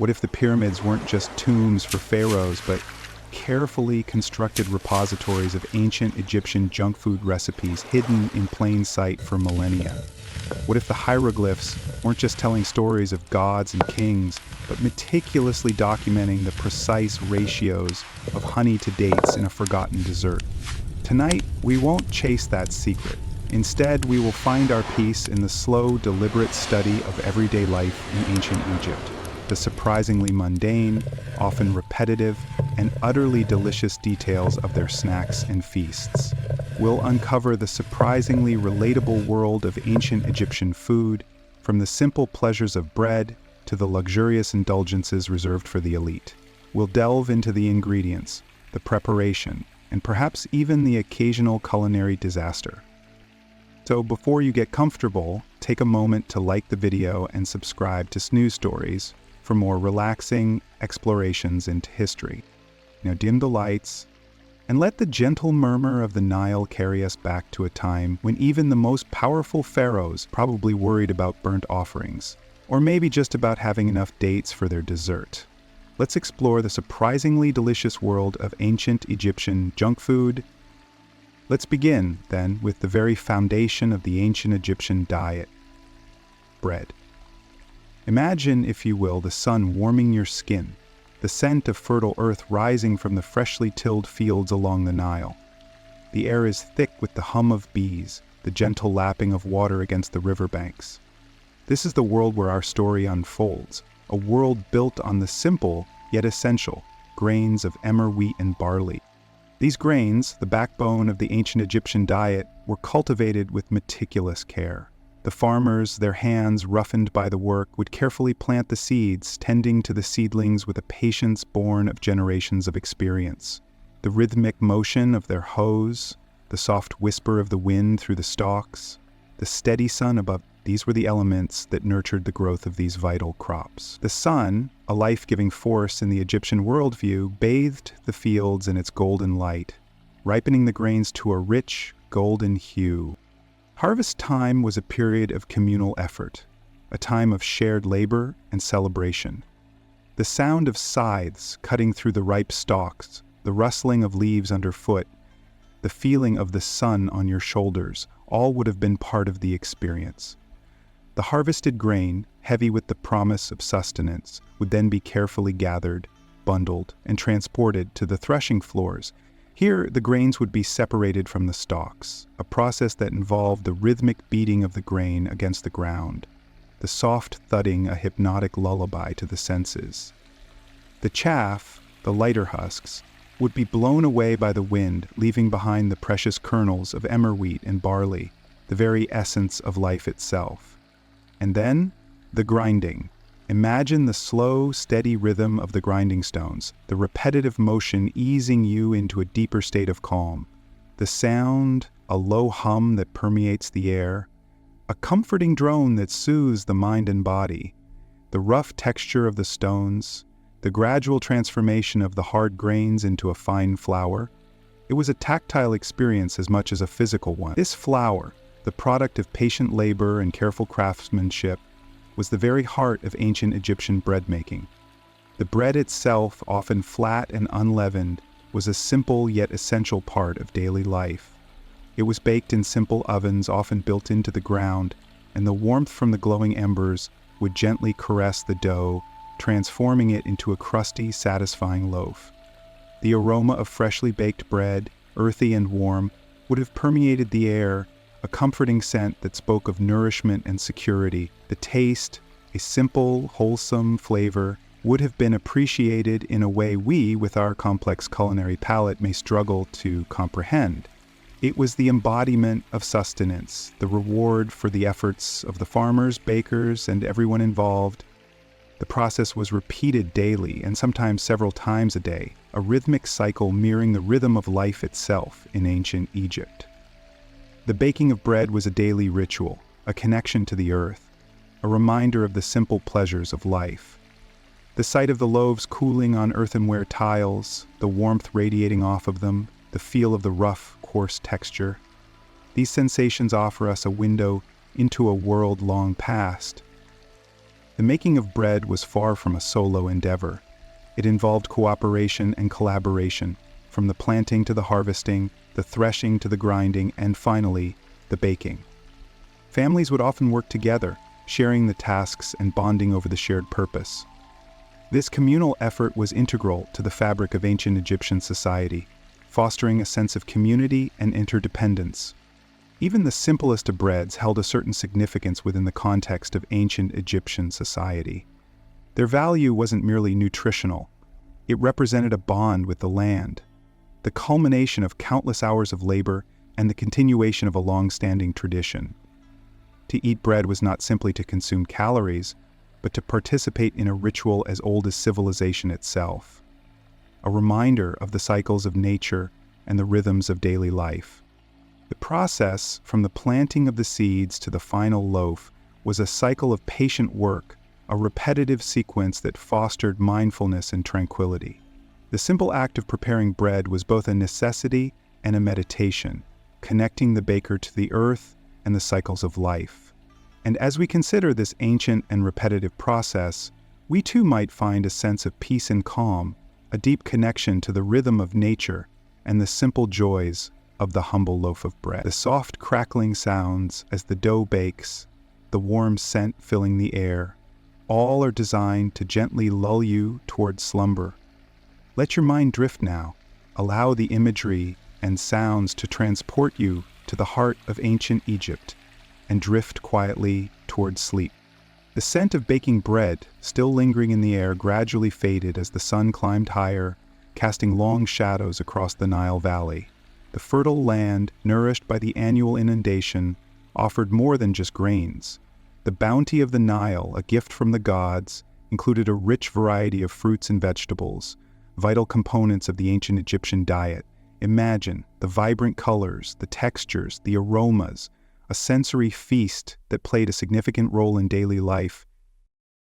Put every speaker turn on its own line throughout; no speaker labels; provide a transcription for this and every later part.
What if the pyramids weren't just tombs for pharaohs, but carefully constructed repositories of ancient Egyptian junk food recipes hidden in plain sight for millennia? What if the hieroglyphs weren't just telling stories of gods and kings, but meticulously documenting the precise ratios of honey to dates in a forgotten dessert? Tonight, we won't chase that secret. Instead, we will find our peace in the slow, deliberate study of everyday life in ancient Egypt, the surprisingly mundane, often repetitive, and utterly delicious details of their snacks and feasts. We'll uncover the surprisingly relatable world of ancient Egyptian food, from the simple pleasures of bread to the luxurious indulgences reserved for the elite. We'll delve into the ingredients, the preparation, and perhaps even the occasional culinary disaster. So before you get comfortable, take a moment to like the video and subscribe to Snooze Stories for more relaxing explorations into history. Now dim the lights, and let the gentle murmur of the Nile carry us back to a time when even the most powerful pharaohs probably worried about burnt offerings, or maybe just about having enough dates for their dessert. Let's explore the surprisingly delicious world of ancient Egyptian junk food. Let's begin, then, with the very foundation of the ancient Egyptian diet: bread. Imagine, if you will, the sun warming your skin, the scent of fertile earth rising from the freshly tilled fields along the Nile. The air is thick with the hum of bees, the gentle lapping of water against the riverbanks. This is the world where our story unfolds, a world built on the simple yet essential grains of emmer, wheat, and barley. These grains, the backbone of the ancient Egyptian diet, were cultivated with meticulous care. The farmers, their hands roughened by the work, would carefully plant the seeds, tending to the seedlings with a patience born of generations of experience. The rhythmic motion of their hoes, the soft whisper of the wind through the stalks, the steady sun above, these were the elements that nurtured the growth of these vital crops. The sun, a life-giving force in the Egyptian worldview, bathed the fields in its golden light, ripening the grains to a rich, golden hue. Harvest time was a period of communal effort, a time of shared labor and celebration. The sound of scythes cutting through the ripe stalks, the rustling of leaves underfoot, the feeling of the sun on your shoulders, all would have been part of the experience. The harvested grain, heavy with the promise of sustenance, would then be carefully gathered, bundled, and transported to the threshing floors. Here, the grains would be separated from the stalks, a process that involved the rhythmic beating of the grain against the ground, the soft thudding a hypnotic lullaby to the senses. The chaff, the lighter husks, would be blown away by the wind, leaving behind the precious kernels of emmer wheat and barley, the very essence of life itself. And then, the grinding. Imagine the slow, steady rhythm of the grinding stones, the repetitive motion easing you into a deeper state of calm. The sound, a low hum that permeates the air, a comforting drone that soothes the mind and body. The rough texture of the stones, the gradual transformation of the hard grains into a fine flour. It was a tactile experience as much as a physical one. This flour, the product of patient labor and careful craftsmanship, was the very heart of ancient Egyptian bread making. The bread itself, often flat and unleavened, was a simple yet essential part of daily life. It was baked in simple ovens often built into the ground, and the warmth from the glowing embers would gently caress the dough, transforming it into a crusty, satisfying loaf. The aroma of freshly baked bread, earthy and warm, would have permeated the air, a comforting scent that spoke of nourishment and security. The taste, a simple, wholesome flavor, would have been appreciated in a way we, with our complex culinary palate, may struggle to comprehend. It was the embodiment of sustenance, the reward for the efforts of the farmers, bakers, and everyone involved. The process was repeated daily, and sometimes several times a day, a rhythmic cycle mirroring the rhythm of life itself in ancient Egypt. The baking of bread was a daily ritual, a connection to the earth, a reminder of the simple pleasures of life. The sight of the loaves cooling on earthenware tiles, the warmth radiating off of them, the feel of the rough, coarse texture. These sensations offer us a window into a world long past. The making of bread was far from a solo endeavor. It involved cooperation and collaboration, from the planting to the harvesting, the threshing to the grinding, and finally, the baking. Families would often work together, sharing the tasks and bonding over the shared purpose. This communal effort was integral to the fabric of ancient Egyptian society, fostering a sense of community and interdependence. Even the simplest of breads held a certain significance within the context of ancient Egyptian society. Their value wasn't merely nutritional. It represented a bond with the land, the culmination of countless hours of labor and the continuation of a long-standing tradition. To eat bread was not simply to consume calories, but to participate in a ritual as old as civilization itself, a reminder of the cycles of nature and the rhythms of daily life. The process, from the planting of the seeds to the final loaf, was a cycle of patient work, a repetitive sequence that fostered mindfulness and tranquility. The simple act of preparing bread was both a necessity and a meditation, connecting the baker to the earth and the cycles of life. And as we consider this ancient and repetitive process, we too might find a sense of peace and calm, a deep connection to the rhythm of nature and the simple joys of the humble loaf of bread. The soft crackling sounds as the dough bakes, the warm scent filling the air, all are designed to gently lull you toward slumber. Let your mind drift now. Allow the imagery and sounds to transport you to the heart of ancient Egypt and drift quietly toward sleep. The scent of baking bread, still lingering in the air, gradually faded as the sun climbed higher, casting long shadows across the Nile Valley. The fertile land, nourished by the annual inundation, offered more than just grains. The bounty of the Nile, a gift from the gods, included a rich variety of fruits and vegetables, vital components of the ancient Egyptian diet. Imagine the vibrant colors, the textures, the aromas, a sensory feast that played a significant role in daily life.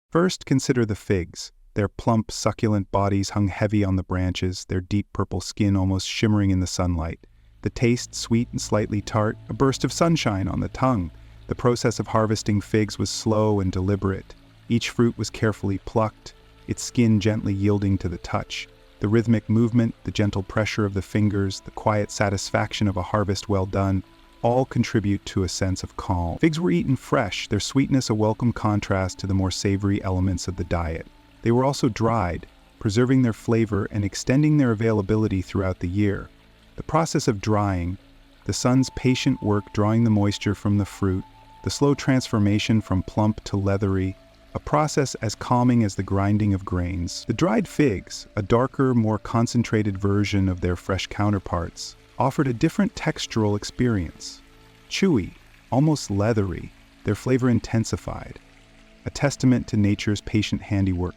First, consider the figs. Their plump, succulent bodies hung heavy on the branches, their deep purple skin almost shimmering in the sunlight. The taste, sweet and slightly tart, a burst of sunshine on the tongue. The process of harvesting figs was slow and deliberate. Each fruit was carefully plucked, its skin gently yielding to the touch. The rhythmic movement, the gentle pressure of the fingers, the quiet satisfaction of a harvest well done, all contribute to a sense of calm. Figs were eaten fresh, their sweetness a welcome contrast to the more savory elements of the diet. They were also dried, preserving their flavor and extending their availability throughout the year. The process of drying, the sun's patient work drawing the moisture from the fruit, the slow transformation from plump to leathery, a process as calming as the grinding of grains. The dried figs, a darker, more concentrated version of their fresh counterparts, offered a different textural experience. Chewy, almost leathery, their flavor intensified, a testament to nature's patient handiwork.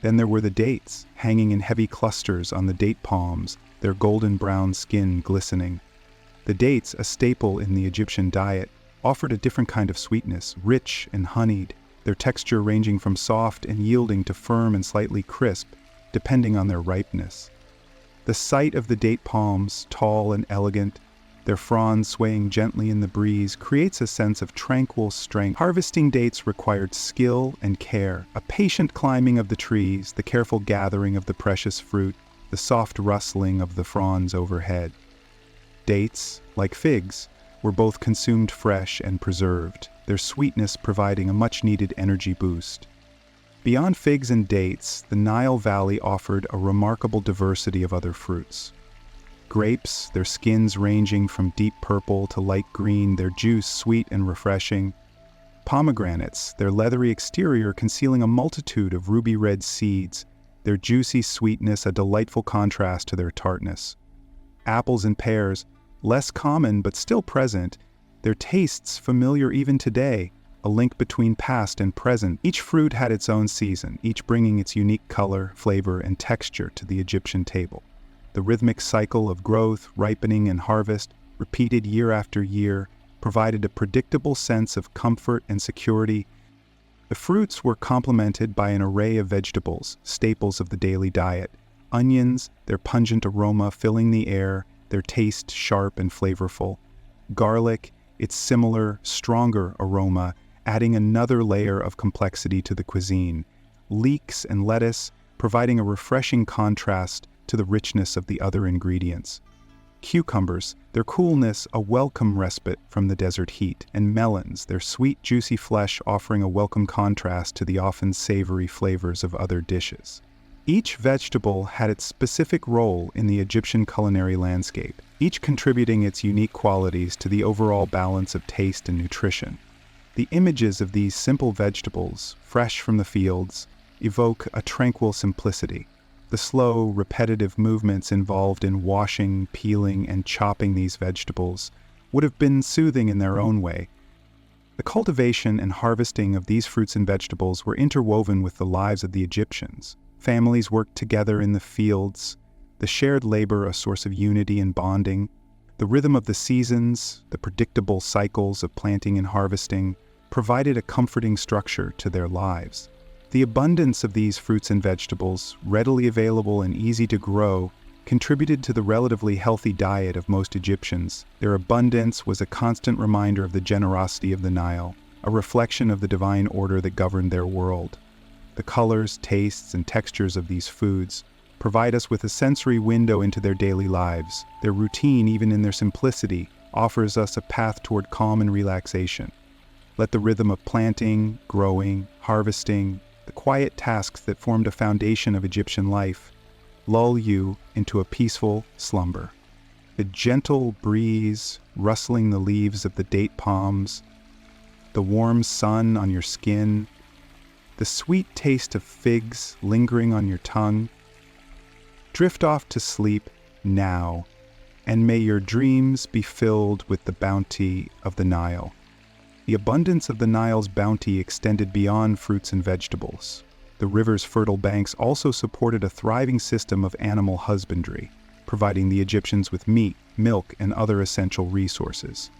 Then there were the dates, hanging in heavy clusters on the date palms, their golden brown skin glistening. The dates, a staple in the Egyptian diet, offered a different kind of sweetness, rich and honeyed, their texture ranging from soft and yielding to firm and slightly crisp, depending on their ripeness. The sight of the date palms, tall and elegant, their fronds swaying gently in the breeze, creates a sense of tranquil strength. Harvesting dates required skill and care, a patient climbing of the trees, the careful gathering of the precious fruit, the soft rustling of the fronds overhead. Dates, like figs, were both consumed fresh and preserved, their sweetness providing a much-needed energy boost. Beyond figs and dates, the Nile Valley offered a remarkable diversity of other fruits. Grapes, their skins ranging from deep purple to light green, their juice sweet and refreshing. Pomegranates, their leathery exterior concealing a multitude of ruby-red seeds, their juicy sweetness a delightful contrast to their tartness. Apples and pears, less common but still present, their tastes familiar even today, a link between past and present. Each fruit had its own season, each bringing its unique color, flavor, and texture to the Egyptian table. The rhythmic cycle of growth, ripening, and harvest, repeated year after year, provided a predictable sense of comfort and security. The fruits were complemented by an array of vegetables, staples of the daily diet. Onions, their pungent aroma filling the air, their taste sharp and flavorful. Garlic, its similar, stronger aroma, adding another layer of complexity to the cuisine. Leeks and lettuce providing a refreshing contrast to the richness of the other ingredients. Cucumbers, their coolness a welcome respite from the desert heat, and melons, their sweet, juicy flesh offering a welcome contrast to the often savory flavors of other dishes. Each vegetable had its specific role in the Egyptian culinary landscape, each contributing its unique qualities to the overall balance of taste and nutrition. The images of these simple vegetables, fresh from the fields, evoke a tranquil simplicity. The slow, repetitive movements involved in washing, peeling, and chopping these vegetables would have been soothing in their own way. The cultivation and harvesting of these fruits and vegetables were interwoven with the lives of the Egyptians. Families worked together in the fields, the shared labor a source of unity and bonding. The rhythm of the seasons, the predictable cycles of planting and harvesting, provided a comforting structure to their lives. The abundance of these fruits and vegetables, readily available and easy to grow, contributed to the relatively healthy diet of most Egyptians. Their abundance was a constant reminder of the generosity of the Nile, a reflection of the divine order that governed their world. The colors, tastes, and textures of these foods provide us with a sensory window into their daily lives. Their routine, even in their simplicity, offers us a path toward calm and relaxation. Let the rhythm of planting, growing, harvesting, the quiet tasks that formed a foundation of Egyptian life, lull you into a peaceful slumber. The gentle breeze rustling the leaves of the date palms, the warm sun on your skin, the sweet taste of figs lingering on your tongue. Drift off to sleep now, and may your dreams be filled with the bounty of the Nile. The abundance of the Nile's bounty extended beyond fruits and vegetables. The river's fertile banks also supported a thriving system of animal husbandry, providing the Egyptians with meat, milk, and other essential resources.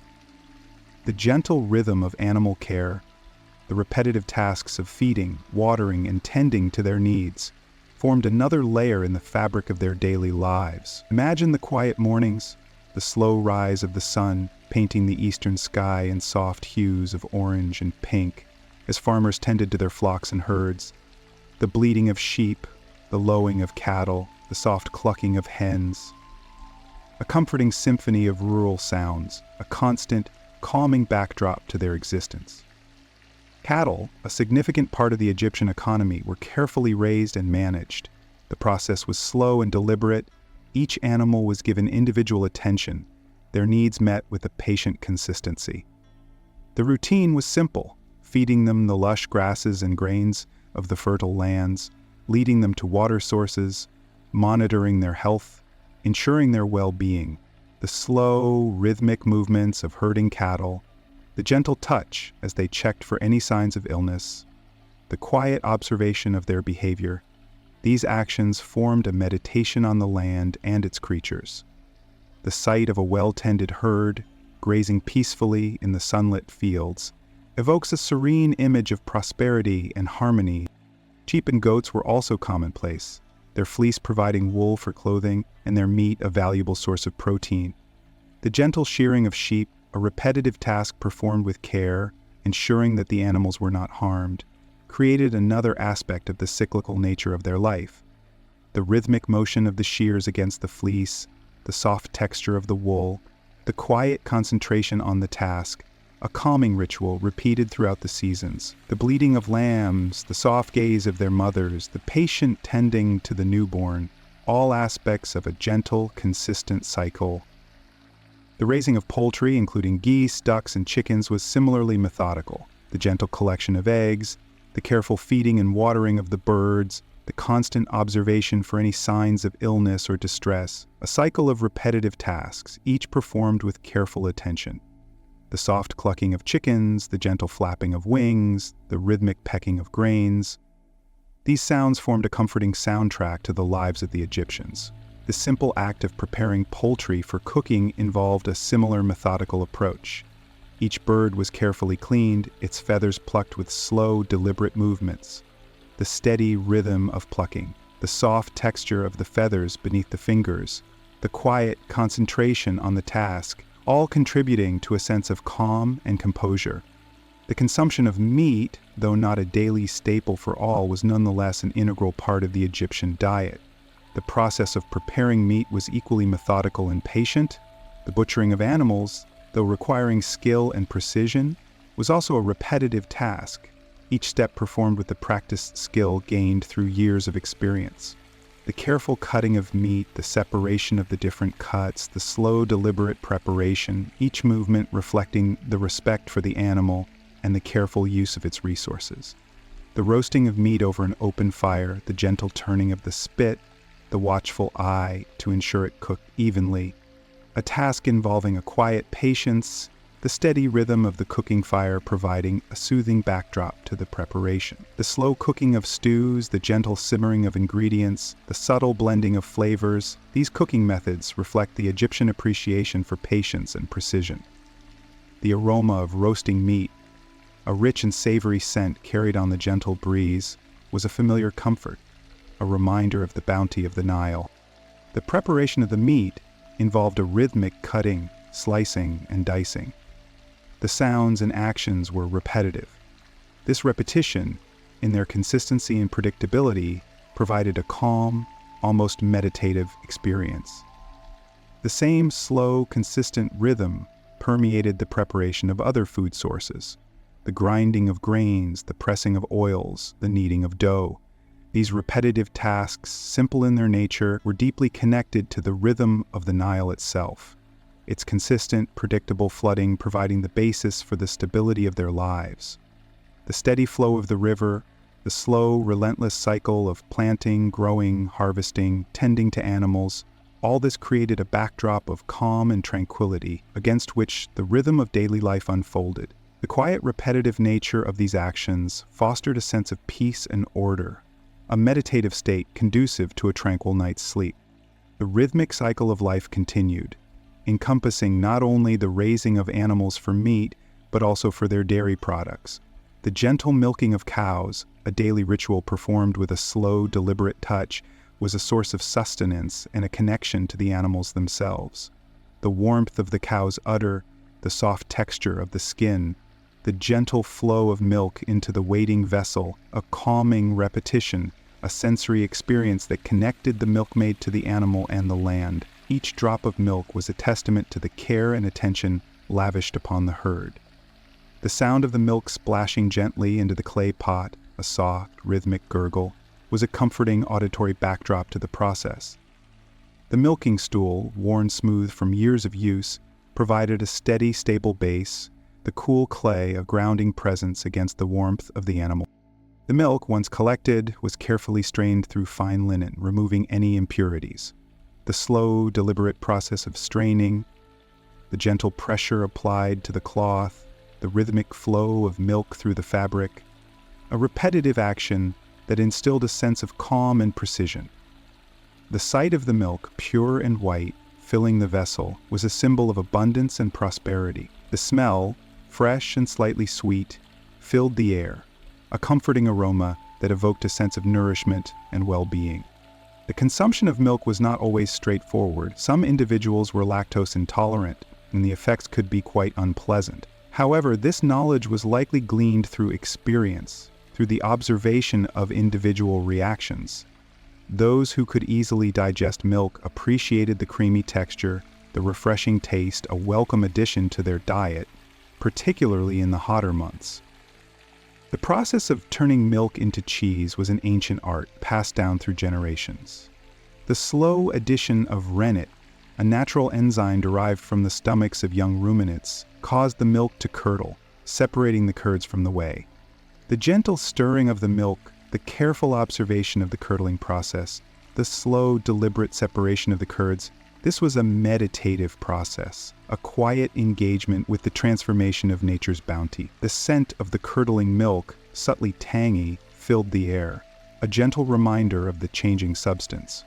The gentle rhythm of animal care, the repetitive tasks of feeding, watering, and tending to their needs, formed another layer in the fabric of their daily lives. Imagine the quiet mornings, the slow rise of the sun, painting the eastern sky in soft hues of orange and pink, as farmers tended to their flocks and herds, the bleating of sheep, the lowing of cattle, the soft clucking of hens. A comforting symphony of rural sounds, a constant, calming backdrop to their existence. Cattle, a significant part of the Egyptian economy, were carefully raised and managed. The process was slow and deliberate. Each animal was given individual attention, their needs met with a patient consistency. The routine was simple, feeding them the lush grasses and grains of the fertile lands, leading them to water sources, monitoring their health, ensuring their well-being. The slow, rhythmic movements of herding cattle, the gentle touch as they checked for any signs of illness, the quiet observation of their behavior, these actions formed a meditation on the land and its creatures. The sight of a well-tended herd, grazing peacefully in the sunlit fields, evokes a serene image of prosperity and harmony. Sheep and goats were also commonplace, their fleece providing wool for clothing and their meat a valuable source of protein. The gentle shearing of sheep, a repetitive task performed with care, ensuring that the animals were not harmed, created another aspect of the cyclical nature of their life. The rhythmic motion of the shears against the fleece, the soft texture of the wool, the quiet concentration on the task, a calming ritual repeated throughout the seasons. The bleating of lambs, the soft gaze of their mothers, the patient tending to the newborn, all aspects of a gentle, consistent cycle. The raising of poultry, including geese, ducks, and chickens, was similarly methodical. The gentle collection of eggs, the careful feeding and watering of the birds, the constant observation for any signs of illness or distress, a cycle of repetitive tasks, each performed with careful attention. The soft clucking of chickens, the gentle flapping of wings, the rhythmic pecking of grains. These sounds formed a comforting soundtrack to the lives of the Egyptians. The simple act of preparing poultry for cooking involved a similar methodical approach. Each bird was carefully cleaned, its feathers plucked with slow, deliberate movements. The steady rhythm of plucking, the soft texture of the feathers beneath the fingers, the quiet concentration on the task, all contributing to a sense of calm and composure. The The consumption of meat, though not a daily staple for all, was nonetheless an integral part of the Egyptian diet. The process of preparing meat was equally methodical and patient. The butchering of animals, though requiring skill and precision, was also a repetitive task, each step performed with the practiced skill gained through years of experience. The careful cutting of meat, the separation of the different cuts, the slow, deliberate preparation, each movement reflecting the respect for the animal and the careful use of its resources. The roasting of meat over an open fire, the gentle turning of the spit, the watchful eye to ensure it cooked evenly, a task involving a quiet patience, the steady rhythm of the cooking fire providing a soothing backdrop to the preparation. The slow cooking of stews, the gentle simmering of ingredients, the subtle blending of flavors, these cooking methods reflect the Egyptian appreciation for patience and precision. The aroma of roasting meat, a rich and savory scent carried on the gentle breeze, was a familiar comfort, a reminder of the bounty of the Nile. The preparation of the meat involved a rhythmic cutting, slicing, and dicing. The sounds and actions were repetitive. This repetition, in their consistency and predictability, provided a calm, almost meditative experience. The same slow, consistent rhythm permeated the preparation of other food sources, the grinding of grains, the pressing of oils, the kneading of dough. These repetitive tasks, simple in their nature, were deeply connected to the rhythm of the Nile itself, its consistent, predictable flooding providing the basis for the stability of their lives. The steady flow of the river, the slow, relentless cycle of planting, growing, harvesting, tending to animals, all this created a backdrop of calm and tranquility against which the rhythm of daily life unfolded. The quiet, repetitive nature of these actions fostered a sense of peace and order, a meditative state conducive to a tranquil night's sleep. The rhythmic cycle of life continued, encompassing not only the raising of animals for meat, but also for their dairy products. The gentle milking of cows, a daily ritual performed with a slow, deliberate touch, was a source of sustenance and a connection to the animals themselves. The warmth of the cow's udder, the soft texture of the skin, the gentle flow of milk into the waiting vessel, a calming repetition, a sensory experience that connected the milkmaid to the animal and the land. Each drop of milk was a testament to the care and attention lavished upon the herd. The sound of the milk splashing gently into the clay pot, a soft, rhythmic gurgle, was a comforting auditory backdrop to the process. The milking stool, worn smooth from years of use, provided a steady, stable base, the cool clay a grounding presence against the warmth of the animal. The milk, once collected, was carefully strained through fine linen, removing any impurities. The slow, deliberate process of straining, the gentle pressure applied to the cloth, the rhythmic flow of milk through the fabric, a repetitive action that instilled a sense of calm and precision. The sight of the milk, pure and white, filling the vessel, was a symbol of abundance and prosperity. The smell, fresh and slightly sweet, filled the air, a comforting aroma that evoked a sense of nourishment and well-being. The consumption of milk was not always straightforward. Some individuals were lactose intolerant, and the effects could be quite unpleasant. However, this knowledge was likely gleaned through experience, through the observation of individual reactions. Those who could easily digest milk appreciated the creamy texture, the refreshing taste, a welcome addition to their diet, particularly in the hotter months. The process of turning milk into cheese was an ancient art passed down through generations. The slow addition of rennet, a natural enzyme derived from the stomachs of young ruminants, caused the milk to curdle, separating the curds from the whey. The gentle stirring of the milk, the careful observation of the curdling process, the slow, deliberate separation of the curds, this was a meditative process, a quiet engagement with the transformation of nature's bounty. The scent of the curdling milk, subtly tangy, filled the air, a gentle reminder of the changing substance.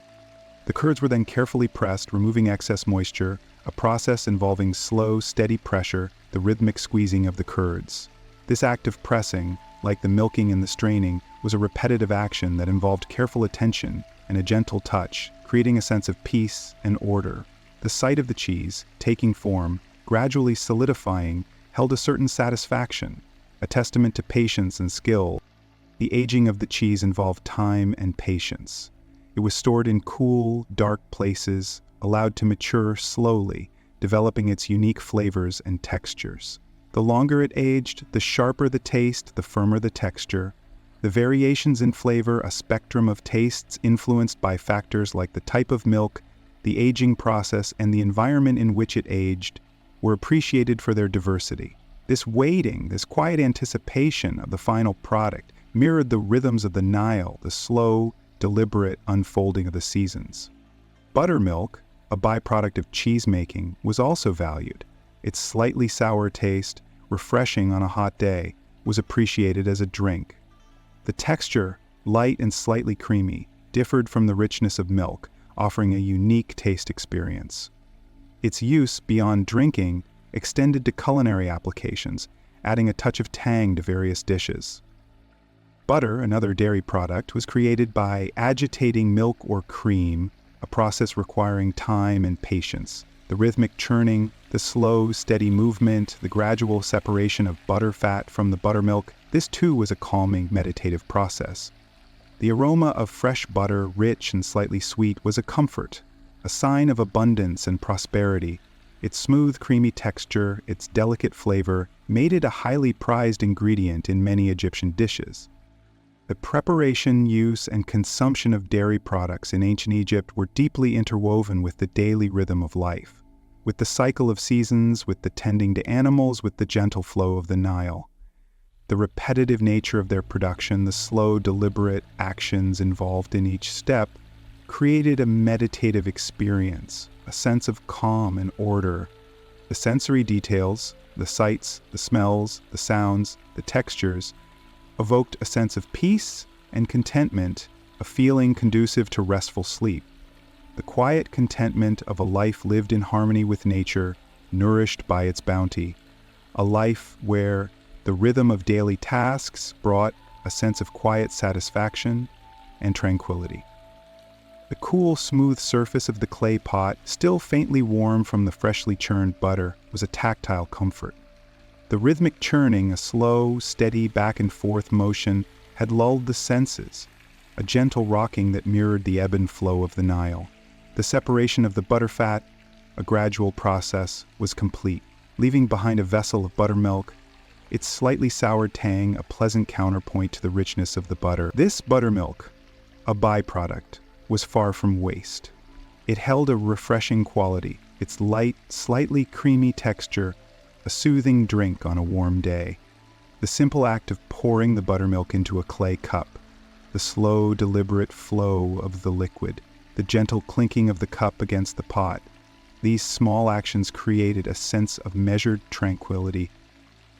The curds were then carefully pressed, removing excess moisture, a process involving slow, steady pressure, the rhythmic squeezing of the curds. This act of pressing, like the milking and the straining, was a repetitive action that involved careful attention and a gentle touch, creating a sense of peace and order. The sight of the cheese, taking form, gradually solidifying, held a certain satisfaction, A testament to patience and skill, the aging of the cheese involved time and patience. It was stored in cool, dark places, allowed to mature slowly, developing its unique flavors and textures. The longer it aged, the sharper the taste, the firmer the texture. The variations in flavor, a spectrum of tastes influenced by factors like the type of milk, the aging process, and the environment in which it aged, were appreciated for their diversity. This waiting, this quiet anticipation of the final product, mirrored the rhythms of the Nile, the slow, deliberate unfolding of the seasons. Buttermilk, a byproduct of cheese-making, was also valued. Its slightly sour taste, refreshing on a hot day, was appreciated as a drink. The texture, light and slightly creamy, differed from the richness of milk, offering a unique taste experience. Its use beyond drinking extended to culinary applications, adding a touch of tang to various dishes. Butter, another dairy product, was created by agitating milk or cream, a process requiring time and patience. The rhythmic churning, the slow, steady movement, the gradual separation of butter fat from the buttermilk, this too was a calming, meditative process. The aroma of fresh butter, rich and slightly sweet, was a comfort, a sign of abundance and prosperity. Its smooth, creamy texture, its delicate flavor, made it a highly prized ingredient in many Egyptian dishes. The preparation, use, and consumption of dairy products in ancient Egypt were deeply interwoven with the daily rhythm of life, with the cycle of seasons, with the tending to animals, with the gentle flow of the Nile. The repetitive nature of their production, the slow, deliberate actions involved in each step, created a meditative experience, a sense of calm and order. The sensory details, the sights, the smells, the sounds, the textures, evoked a sense of peace and contentment, a feeling conducive to restful sleep. The quiet contentment of a life lived in harmony with nature, nourished by its bounty. A life where the rhythm of daily tasks brought a sense of quiet satisfaction and tranquility. The cool, smooth surface of the clay pot, still faintly warm from the freshly churned butter, was a tactile comfort. The rhythmic churning, a slow, steady back-and-forth motion, had lulled the senses, a gentle rocking that mirrored the ebb and flow of the Nile. The separation of the butterfat, a gradual process, was complete, leaving behind a vessel of buttermilk, its slightly sour tang a pleasant counterpoint to the richness of the butter. This buttermilk, a byproduct, was far from waste. It held a refreshing quality, its light, slightly creamy texture, a soothing drink on a warm day. The simple act of pouring the buttermilk into a clay cup, the slow, deliberate flow of the liquid, the gentle clinking of the cup against the pot, these small actions created a sense of measured tranquility.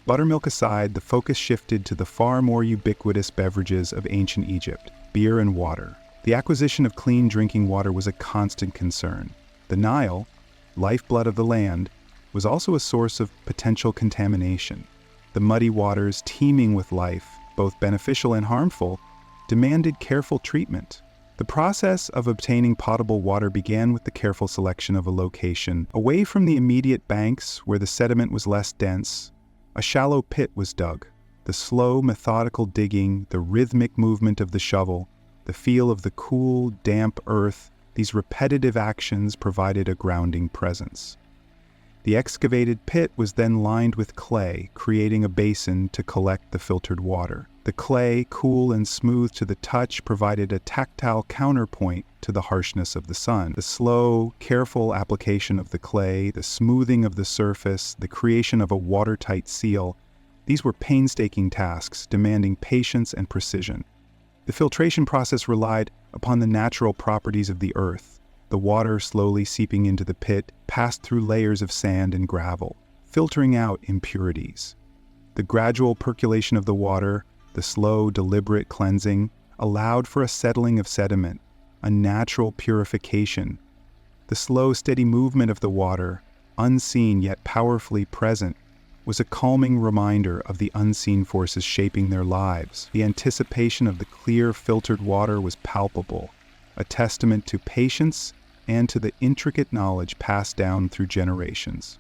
Buttermilk aside, the focus shifted to the far more ubiquitous beverages of ancient Egypt, beer and water. The acquisition of clean drinking water was a constant concern. The Nile, lifeblood of the land, was also a source of potential contamination. The muddy waters, teeming with life, both beneficial and harmful, demanded careful treatment. The process of obtaining potable water began with the careful selection of a location. Away from the immediate banks, where the sediment was less dense, a shallow pit was dug. The slow, methodical digging, the rhythmic movement of the shovel, the feel of the cool, damp earth, these repetitive actions provided a grounding presence. The excavated pit was then lined with clay, creating a basin to collect the filtered water. The clay, cool and smooth to the touch, provided a tactile counterpoint to the harshness of the sun. The slow, careful application of the clay, the smoothing of the surface, the creation of a watertight seal, these were painstaking tasks demanding patience and precision. The filtration process relied upon the natural properties of the earth. The water slowly seeping into the pit passed through layers of sand and gravel, filtering out impurities. The gradual percolation of the water, the slow, deliberate cleansing, allowed for a settling of sediment, a natural purification. The slow, steady movement of the water, unseen yet powerfully present, was a calming reminder of the unseen forces shaping their lives. The anticipation of the clear, filtered water was palpable, a testament to patience and to the intricate knowledge passed down through generations.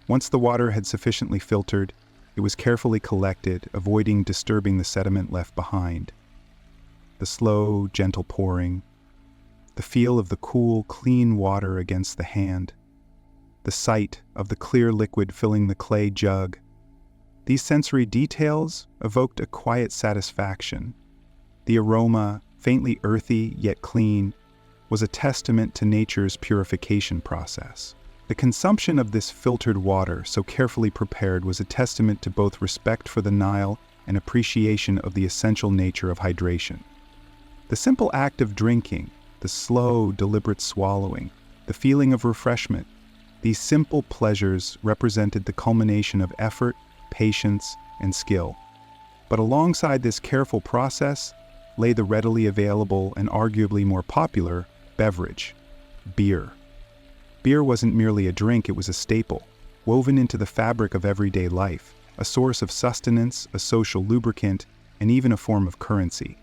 Once the water had sufficiently filtered, It was carefully collected, avoiding disturbing the sediment left behind. The slow, gentle pouring, the feel of the cool, clean water against the hand, the sight of the clear liquid filling the clay jug. These sensory details evoked a quiet satisfaction. The aroma, faintly earthy yet clean, was a testament to nature's purification process. The consumption of this filtered water, so carefully prepared, was a testament to both respect for the Nile and appreciation of the essential nature of hydration. The simple act of drinking, the slow, deliberate swallowing, the feeling of refreshment, these simple pleasures represented the culmination of effort, patience, and skill. But alongside this careful process lay the readily available and arguably more popular beverage, beer. Beer wasn't merely a drink, it was a staple, woven into the fabric of everyday life, a source of sustenance, a social lubricant, and even a form of currency.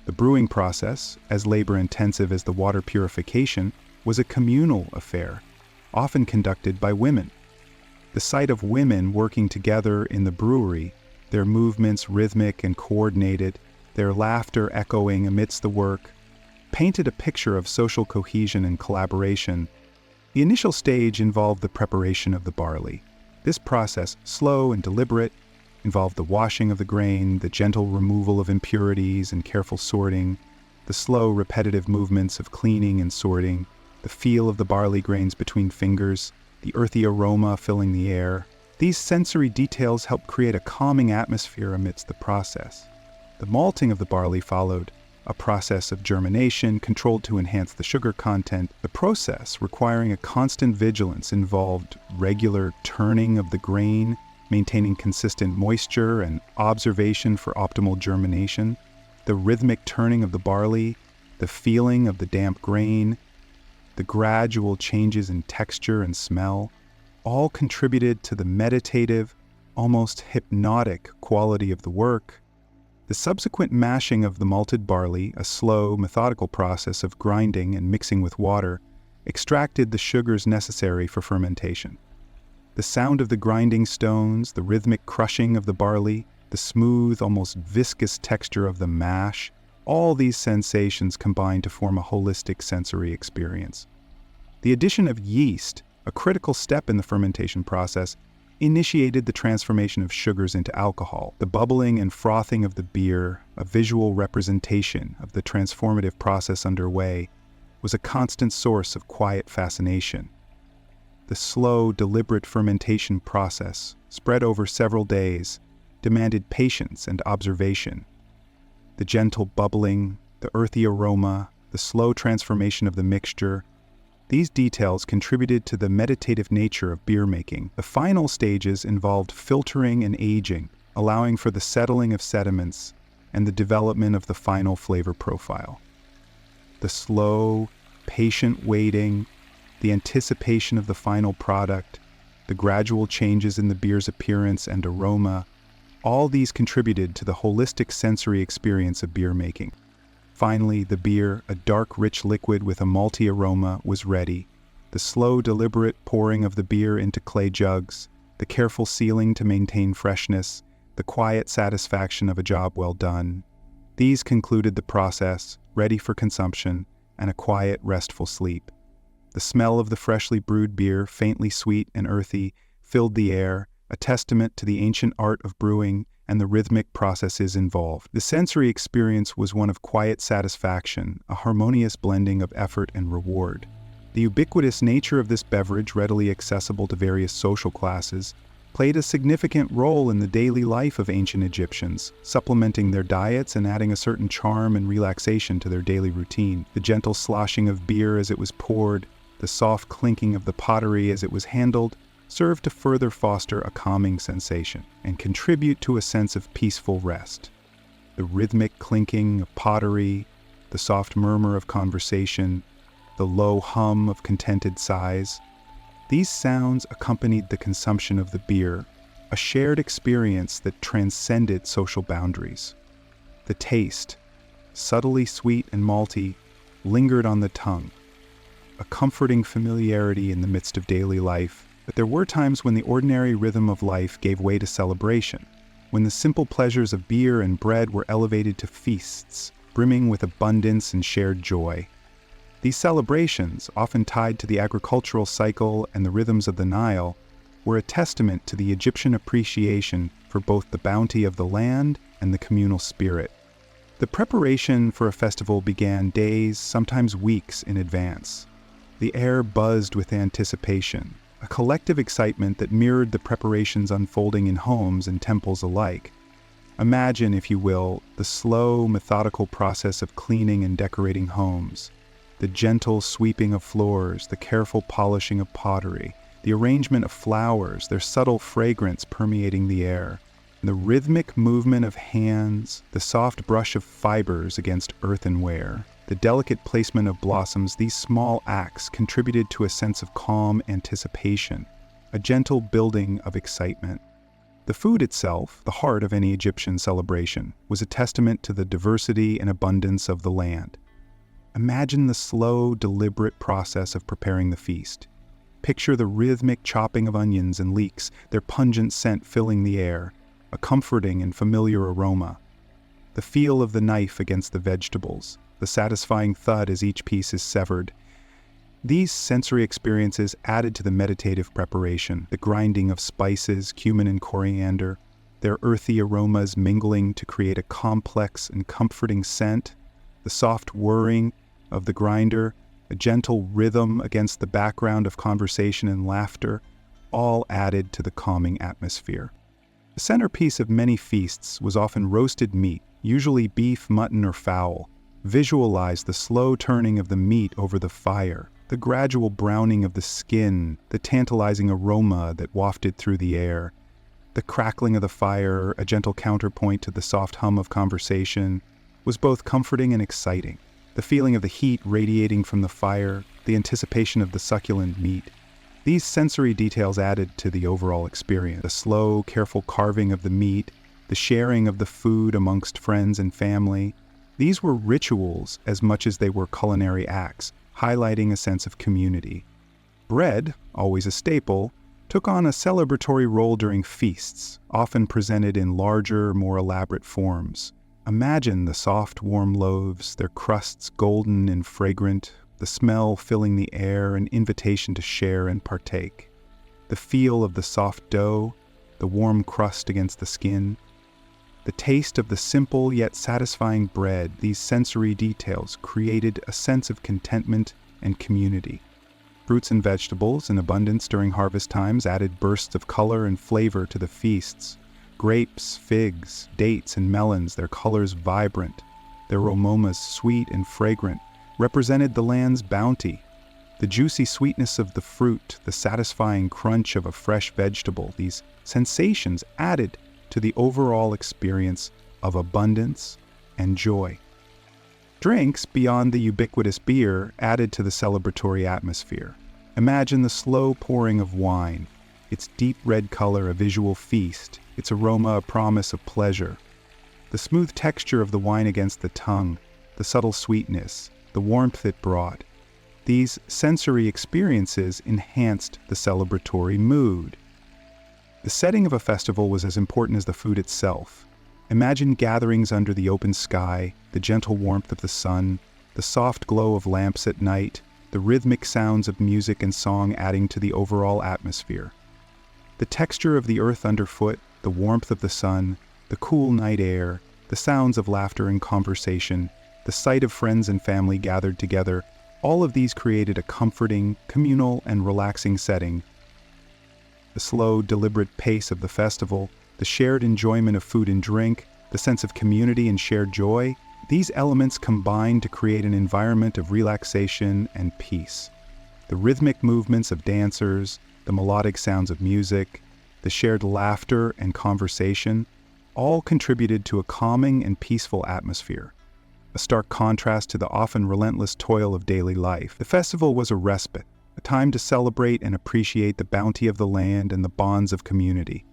The brewing process, as labor-intensive as the water purification, was a communal affair, often conducted by women. The sight of women working together in the brewery, their movements rhythmic and coordinated, their laughter echoing amidst the work, painted a picture of social cohesion and collaboration. The initial stage involved the preparation of the barley. This process, slow and deliberate, involved the washing of the grain, the gentle removal of impurities and careful sorting, the slow, repetitive movements of cleaning and sorting, the feel of the barley grains between fingers, the earthy aroma filling the air. These sensory details helped create a calming atmosphere amidst the process. The malting of the barley followed, a process of germination controlled to enhance the sugar content. The process, requiring a constant vigilance, involved regular turning of the grain, maintaining consistent moisture and observation for optimal germination. The rhythmic turning of the barley, the feeling of the damp grain, the gradual changes in texture and smell, all contributed to the meditative, almost hypnotic quality of the work. The subsequent mashing of the malted barley, a slow, methodical process of grinding and mixing with water, extracted the sugars necessary for fermentation. The sound of the grinding stones, the rhythmic crushing of the barley, the smooth, almost viscous texture of the mash, all these sensations combine to form a holistic sensory experience. The addition of yeast, a critical step in the fermentation process, initiated the transformation of sugars into alcohol. The bubbling and frothing of the beer, a visual representation of the transformative process underway, was a constant source of quiet fascination. The slow, deliberate fermentation process, spread over several days, demanded patience and observation. The gentle bubbling, the earthy aroma, the slow transformation of the mixture, these details contributed to the meditative nature of beer making. The final stages involved filtering and aging, allowing for the settling of sediments and the development of the final flavor profile. The slow, patient waiting, the anticipation of the final product, the gradual changes in the beer's appearance and aroma, all these contributed to the holistic sensory experience of beer making. Finally, the beer, a dark, rich liquid with a malty aroma, was ready. The slow, deliberate pouring of the beer into clay jugs, the careful sealing to maintain freshness, the quiet satisfaction of a job well done. These concluded the process, ready for consumption, and a quiet, restful sleep. The smell of the freshly brewed beer, faintly sweet and earthy, filled the air, a testament to the ancient art of brewing and the rhythmic processes involved. The sensory experience was one of quiet satisfaction, a harmonious blending of effort and reward. The ubiquitous nature of this beverage, readily accessible to various social classes, played a significant role in the daily life of ancient Egyptians, supplementing their diets and adding a certain charm and relaxation to their daily routine. The gentle sloshing of beer as it was poured, the soft clinking of the pottery as it was handled, served to further foster a calming sensation and contribute to a sense of peaceful rest. The rhythmic clinking of pottery, the soft murmur of conversation, the low hum of contented sighs, these sounds accompanied the consumption of the beer, a shared experience that transcended social boundaries. The taste, subtly sweet and malty, lingered on the tongue, a comforting familiarity in the midst of daily life, But there were times when the ordinary rhythm of life gave way to celebration, when the simple pleasures of beer and bread were elevated to feasts, brimming with abundance and shared joy. These celebrations, often tied to the agricultural cycle and the rhythms of the Nile, were a testament to the Egyptian appreciation for both the bounty of the land and the communal spirit. The preparation for a festival began days, sometimes weeks in advance. The air buzzed with anticipation, a collective excitement that mirrored the preparations unfolding in homes and temples alike. Imagine, if you will, the slow, methodical process of cleaning and decorating homes, the gentle sweeping of floors, the careful polishing of pottery, the arrangement of flowers, their subtle fragrance permeating the air, the rhythmic movement of hands, the soft brush of fibers against earthenware, the delicate placement of blossoms. These small acts contributed to a sense of calm anticipation, a gentle building of excitement. The food itself, the heart of any Egyptian celebration, was a testament to the diversity and abundance of the land. Imagine the slow, deliberate process of preparing the feast. Picture the rhythmic chopping of onions and leeks, their pungent scent filling the air, a comforting and familiar aroma. The feel of the knife against the vegetables, the satisfying thud as each piece is severed. These sensory experiences added to the meditative preparation, the grinding of spices, cumin and coriander, their earthy aromas mingling to create a complex and comforting scent, the soft whirring of the grinder, a gentle rhythm against the background of conversation and laughter, all added to the calming atmosphere. The centerpiece of many feasts was often roasted meat, usually beef, mutton, or fowl. Visualize the slow turning of the meat over the fire, the gradual browning of the skin, the tantalizing aroma that wafted through the air. The crackling of the fire, a gentle counterpoint to the soft hum of conversation, was both comforting and exciting. The feeling of the heat radiating from the fire, the anticipation of the succulent meat. These sensory details added to the overall experience. The slow, careful carving of the meat, the sharing of the food amongst friends and family. These were rituals as much as they were culinary acts, highlighting a sense of community. Bread, always a staple, took on a celebratory role during feasts, often presented in larger, more elaborate forms. Imagine the soft, warm loaves, their crusts golden and fragrant, the smell filling the air, an invitation to share and partake. The feel of the soft dough, the warm crust against the skin, the taste of the simple yet satisfying bread. These sensory details created a sense of contentment and community. Fruits and vegetables in abundance during harvest times added bursts of color and flavor to the feasts. Grapes, figs, dates, and melons, their colors vibrant, their aromas sweet and fragrant, represented the land's bounty. The juicy sweetness of the fruit, the satisfying crunch of a fresh vegetable, these sensations added to the overall experience of abundance and joy. Drinks, beyond the ubiquitous beer, added to the celebratory atmosphere. Imagine the slow pouring of wine, its deep red color a visual feast, its aroma a promise of pleasure. The smooth texture of the wine against the tongue, the subtle sweetness, the warmth it brought. These sensory experiences enhanced the celebratory mood. The setting of a festival was as important as the food itself. Imagine gatherings under the open sky, the gentle warmth of the sun, the soft glow of lamps at night, the rhythmic sounds of music and song adding to the overall atmosphere. The texture of the earth underfoot, the warmth of the sun, the cool night air, the sounds of laughter and conversation, the sight of friends and family gathered together, all of these created a comforting, communal, and relaxing setting. The slow, deliberate pace of the festival, the shared enjoyment of food and drink, the sense of community and shared joy, these elements combine to create an environment of relaxation and peace. The rhythmic movements of dancers, the melodic sounds of music, the shared laughter and conversation, all contributed to a calming and peaceful atmosphere. A stark contrast to the often relentless toil of daily life. The festival was a respite, a time to celebrate and appreciate the bounty of the land and the bonds of community.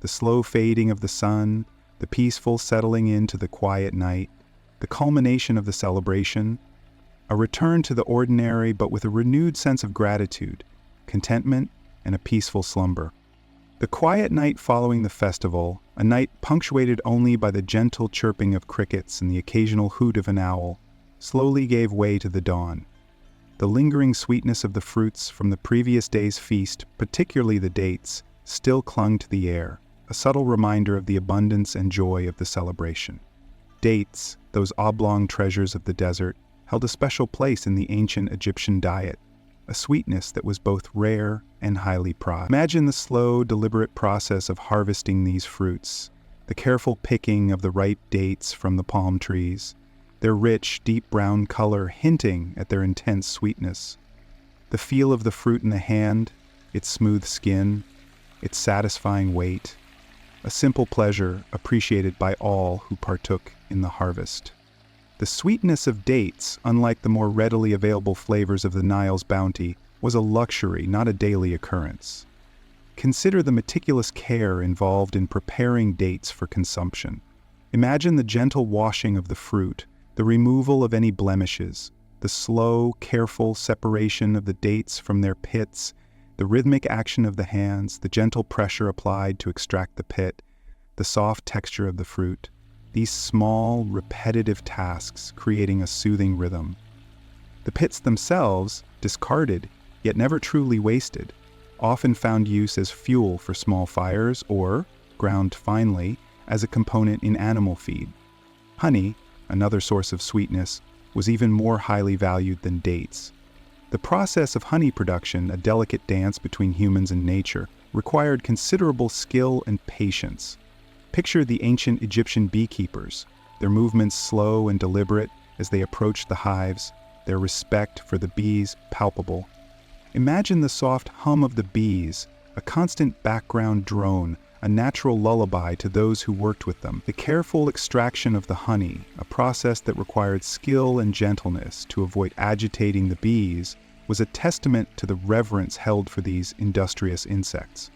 The slow fading of the sun, the peaceful settling into the quiet night, the culmination of the celebration, a return to the ordinary but with a renewed sense of gratitude, contentment, and a peaceful slumber. The quiet night following the festival, a night punctuated only by the gentle chirping of crickets and the occasional hoot of an owl, slowly gave way to the dawn. The lingering sweetness of the fruits from the previous day's feast, particularly the dates, still clung to the air, a subtle reminder of the abundance and joy of the celebration. Dates, those oblong treasures of the desert, held a special place in the ancient Egyptian diet, a sweetness that was both rare and highly prized. Imagine the slow, deliberate process of harvesting these fruits, the careful picking of the ripe dates from the palm trees, their rich, deep brown color hinting at their intense sweetness. The feel of the fruit in the hand, its smooth skin, its satisfying weight, a simple pleasure appreciated by all who partook in the harvest. The sweetness of dates, unlike the more readily available flavors of the Nile's bounty, was a luxury, not a daily occurrence. Consider the meticulous care involved in preparing dates for consumption. Imagine the gentle washing of the fruit, the removal of any blemishes, the slow, careful separation of the dates from their pits, the rhythmic action of the hands, the gentle pressure applied to extract the pit, the soft texture of the fruit. These small, repetitive tasks creating a soothing rhythm. The pits themselves, discarded, yet never truly wasted, often found use as fuel for small fires or, ground finely, as a component in animal feed. Honey, another source of sweetness, was even more highly valued than dates. The process of honey production, a delicate dance between humans and nature, required considerable skill and patience. Picture the ancient Egyptian beekeepers, their movements slow and deliberate as they approached the hives, their respect for the bees palpable. Imagine the soft hum of the bees, a constant background drone, a natural lullaby to those who worked with them. The careful extraction of the honey, a process that required skill and gentleness to avoid agitating the bees, was a testament to the reverence held for these industrious insects.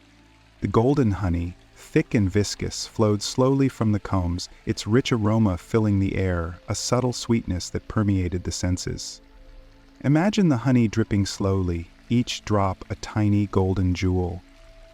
The golden honey, thick and viscous, flowed slowly from the combs, its rich aroma filling the air, a subtle sweetness that permeated the senses. Imagine the honey dripping slowly, each drop a tiny golden jewel.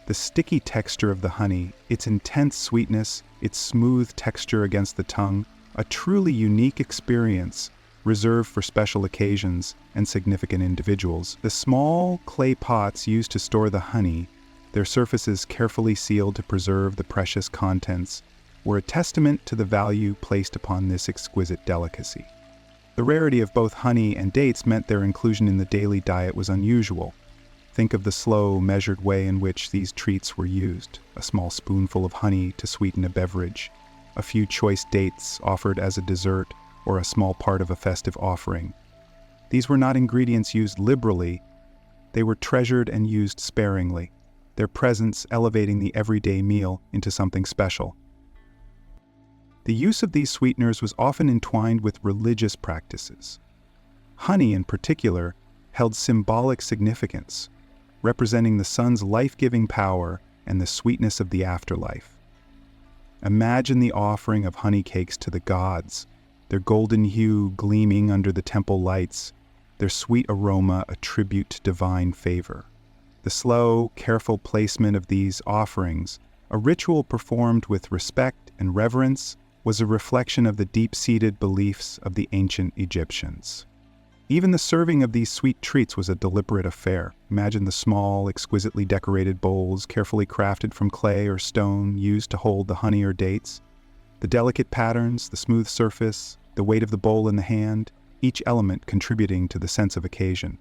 The sticky texture of the honey, its intense sweetness, its smooth texture against the tongue, a truly unique experience reserved for special occasions and significant individuals. The small clay pots used to store the honey, their surfaces carefully sealed to preserve the precious contents, were a testament to the value placed upon this exquisite delicacy. The rarity of both honey and dates meant their inclusion in the daily diet was unusual. Think of the slow, measured way in which these treats were used: a small spoonful of honey to sweeten a beverage, a few choice dates offered as a dessert, or a small part of a festive offering. These were not ingredients used liberally, they were treasured and used sparingly, their presence elevating the everyday meal into something special. The use of these sweeteners was often entwined with religious practices. Honey, in particular, held symbolic significance, representing the sun's life-giving power and the sweetness of the afterlife. Imagine the offering of honey cakes to the gods, their golden hue gleaming under the temple lights, their sweet aroma a tribute to divine favor. The slow, careful placement of these offerings, a ritual performed with respect and reverence, was a reflection of the deep-seated beliefs of the ancient Egyptians. Even the serving of these sweet treats was a deliberate affair. Imagine the small, exquisitely decorated bowls, carefully crafted from clay or stone, used to hold the honey or dates. The delicate patterns, the smooth surface, the weight of the bowl in the hand, each element contributing to the sense of occasion.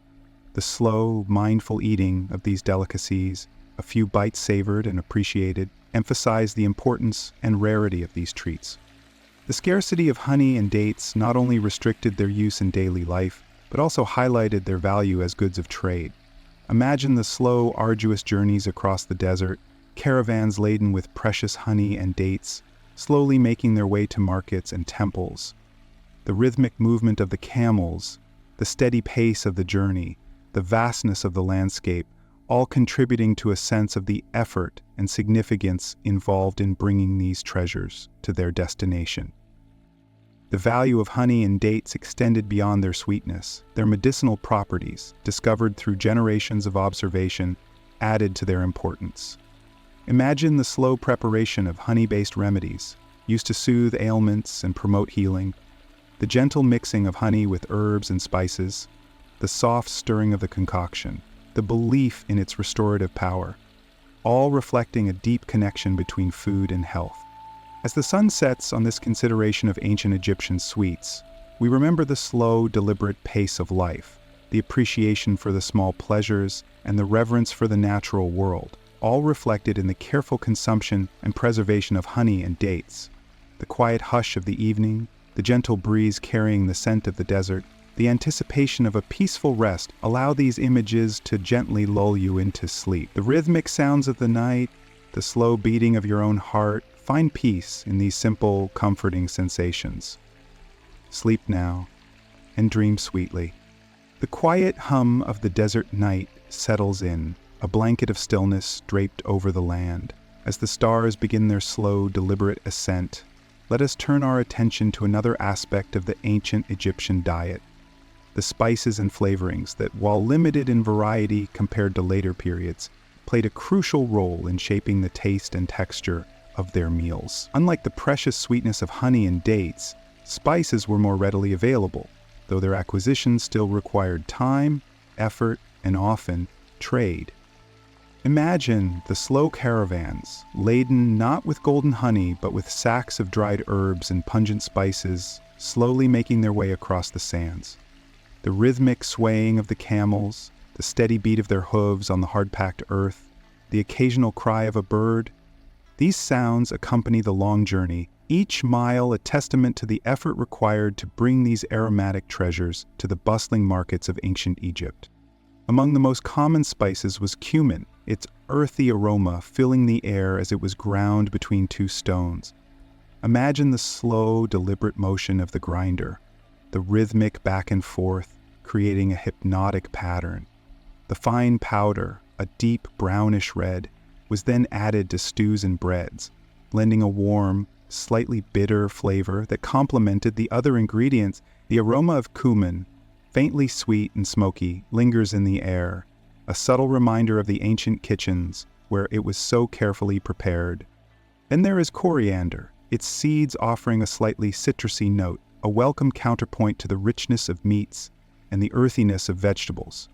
The slow, mindful eating of these delicacies, a few bites savored and appreciated, emphasized the importance and rarity of these treats. The scarcity of honey and dates not only restricted their use in daily life, but also highlighted their value as goods of trade. Imagine the slow, arduous journeys across the desert, caravans laden with precious honey and dates, slowly making their way to markets and temples. The rhythmic movement of the camels, the steady pace of the journey, the vastness of the landscape, all contributing to a sense of the effort and significance involved in bringing these treasures to their destination. The value of honey and dates extended beyond their sweetness. Their medicinal properties, discovered through generations of observation, added to their importance. Imagine the slow preparation of honey-based remedies, used to soothe ailments and promote healing, the gentle mixing of honey with herbs and spices, the soft stirring of the concoction, the belief in its restorative power, all reflecting a deep connection between food and health. As the sun sets on this consideration of ancient Egyptian sweets, we remember the slow, deliberate pace of life, the appreciation for the small pleasures, and the reverence for the natural world, all reflected in the careful consumption and preservation of honey and dates. The quiet hush of the evening, the gentle breeze carrying the scent of the desert, the anticipation of a peaceful rest allow these images to gently lull you into sleep. The rhythmic sounds of the night, the slow beating of your own heart, find peace in these simple, comforting sensations. Sleep now, and dream sweetly. The quiet hum of the desert night settles in, a blanket of stillness draped over the land. As the stars begin their slow, deliberate ascent, let us turn our attention to another aspect of the ancient Egyptian diet, the spices and flavorings that, while limited in variety compared to later periods, played a crucial role in shaping the taste and texture of their meals. Unlike the precious sweetness of honey and dates, spices were more readily available, though their acquisition still required time, effort, and often trade. Imagine the slow caravans, laden not with golden honey but with sacks of dried herbs and pungent spices, slowly making their way across the sands. The rhythmic swaying of the camels, the steady beat of their hooves on the hard-packed earth, the occasional cry of a bird, these sounds accompany the long journey, each mile a testament to the effort required to bring these aromatic treasures to the bustling markets of ancient Egypt. Among the most common spices was cumin, its earthy aroma filling the air as it was ground between two stones. Imagine the slow, deliberate motion of the grinder, the rhythmic back and forth, creating a hypnotic pattern. The fine powder, a deep brownish red, was then added to stews and breads, lending a warm, slightly bitter flavor that complemented the other ingredients. The aroma of cumin, faintly sweet and smoky, lingers in the air, a subtle reminder of the ancient kitchens where it was so carefully prepared. Then there is coriander, its seeds offering a slightly citrusy note, a welcome counterpoint to the richness of meats and the earthiness of vegetables.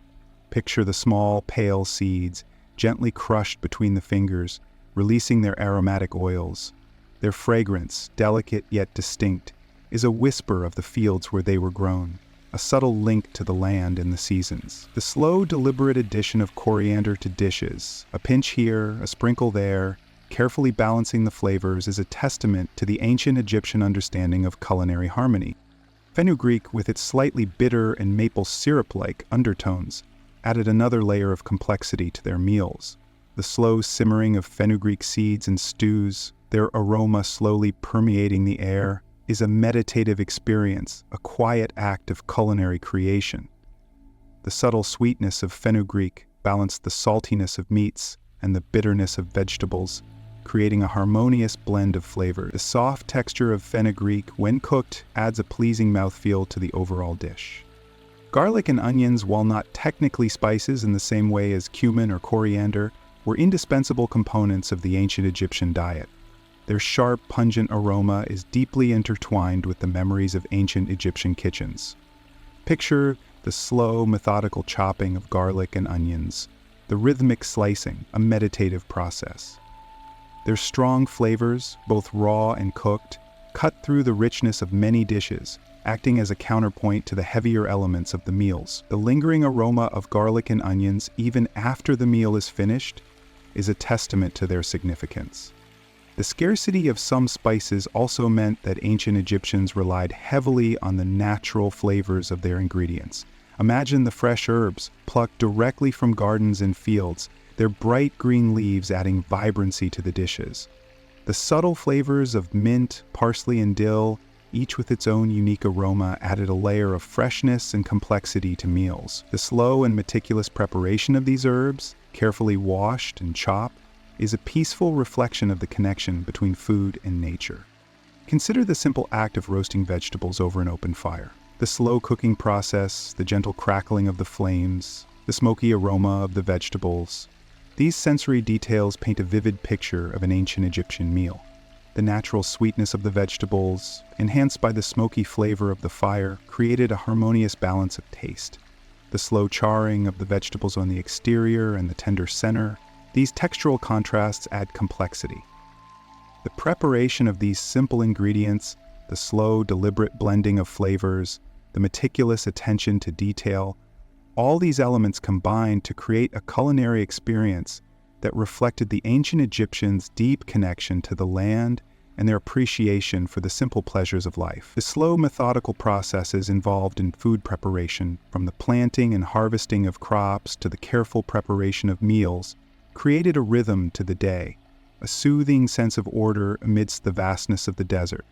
Picture the small, pale seeds, gently crushed between the fingers, releasing their aromatic oils. Their fragrance, delicate yet distinct, is a whisper of the fields where they were grown, a subtle link to the land and the seasons. The slow, deliberate addition of coriander to dishes, a pinch here, a sprinkle there, carefully balancing the flavors, is a testament to the ancient Egyptian understanding of culinary harmony. Fenugreek, with its slightly bitter and maple syrup-like undertones, added another layer of complexity to their meals. The slow simmering of fenugreek seeds in stews, their aroma slowly permeating the air, is a meditative experience, a quiet act of culinary creation. The subtle sweetness of fenugreek balanced the saltiness of meats and the bitterness of vegetables, creating a harmonious blend of flavor. The soft texture of fenugreek, when cooked, adds a pleasing mouthfeel to the overall dish. Garlic and onions, while not technically spices in the same way as cumin or coriander, were indispensable components of the ancient Egyptian diet. Their sharp, pungent aroma is deeply intertwined with the memories of ancient Egyptian kitchens. Picture the slow, methodical chopping of garlic and onions, the rhythmic slicing, a meditative process. Their strong flavors, both raw and cooked, cut through the richness of many dishes, acting as a counterpoint to the heavier elements of the meals. The lingering aroma of garlic and onions, even after the meal is finished, is a testament to their significance. The scarcity of some spices also meant that ancient Egyptians relied heavily on the natural flavors of their ingredients. Imagine the fresh herbs, plucked directly from gardens and fields, their bright green leaves adding vibrancy to the dishes. The subtle flavors of mint, parsley, and dill, each with its own unique aroma, added a layer of freshness and complexity to meals. The slow and meticulous preparation of these herbs, carefully washed and chopped, is a peaceful reflection of the connection between food and nature. Consider the simple act of roasting vegetables over an open fire. The slow cooking process, the gentle crackling of the flames, the smoky aroma of the vegetables. These sensory details paint a vivid picture of an ancient Egyptian meal. The natural sweetness of the vegetables, enhanced by the smoky flavor of the fire, created a harmonious balance of taste. The slow charring of the vegetables on the exterior and the tender center, these textural contrasts add complexity. The preparation of these simple ingredients, the slow, deliberate blending of flavors, the meticulous attention to detail, all these elements combined to create a culinary experience that reflected the ancient Egyptians' deep connection to the land and their appreciation for the simple pleasures of life. The slow, methodical processes involved in food preparation, from the planting and harvesting of crops to the careful preparation of meals, created a rhythm to the day, a soothing sense of order amidst the vastness of the desert.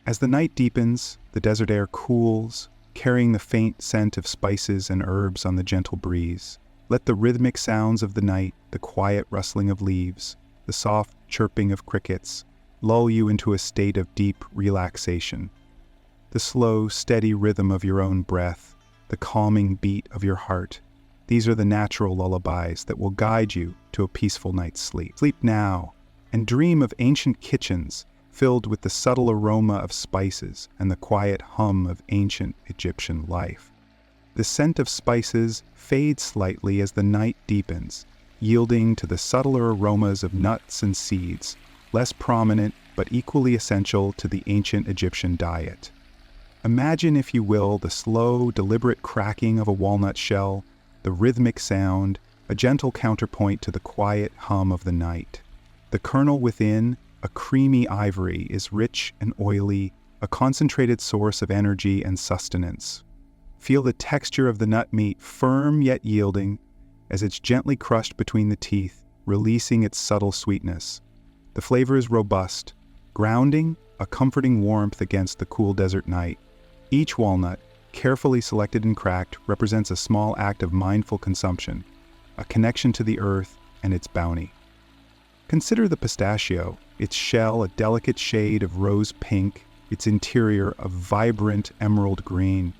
As the night deepens, the desert air cools, carrying the faint scent of spices and herbs on the gentle breeze. Let the rhythmic sounds of the night, the quiet rustling of leaves, the soft chirping of crickets, lull you into a state of deep relaxation. The slow, steady rhythm of your own breath, the calming beat of your heart, these are the natural lullabies that will guide you to a peaceful night's sleep. Sleep now, and dream of ancient kitchens filled with the subtle aroma of spices and the quiet hum of ancient Egyptian life. The scent of spices fades slightly as the night deepens, yielding to the subtler aromas of nuts and seeds, less prominent but equally essential to the ancient Egyptian diet. Imagine, if you will, the slow, deliberate cracking of a walnut shell, the rhythmic sound, a gentle counterpoint to the quiet hum of the night. The kernel within, a creamy ivory, is rich and oily, a concentrated source of energy and sustenance. Feel the texture of the nut meat, firm yet yielding, as it's gently crushed between the teeth, releasing its subtle sweetness. The flavor is robust, grounding, a comforting warmth against the cool desert night. Each walnut, carefully selected and cracked, represents a small act of mindful consumption, a connection to the earth and its bounty. Consider the pistachio, its shell a delicate shade of rose pink, its interior a vibrant emerald green.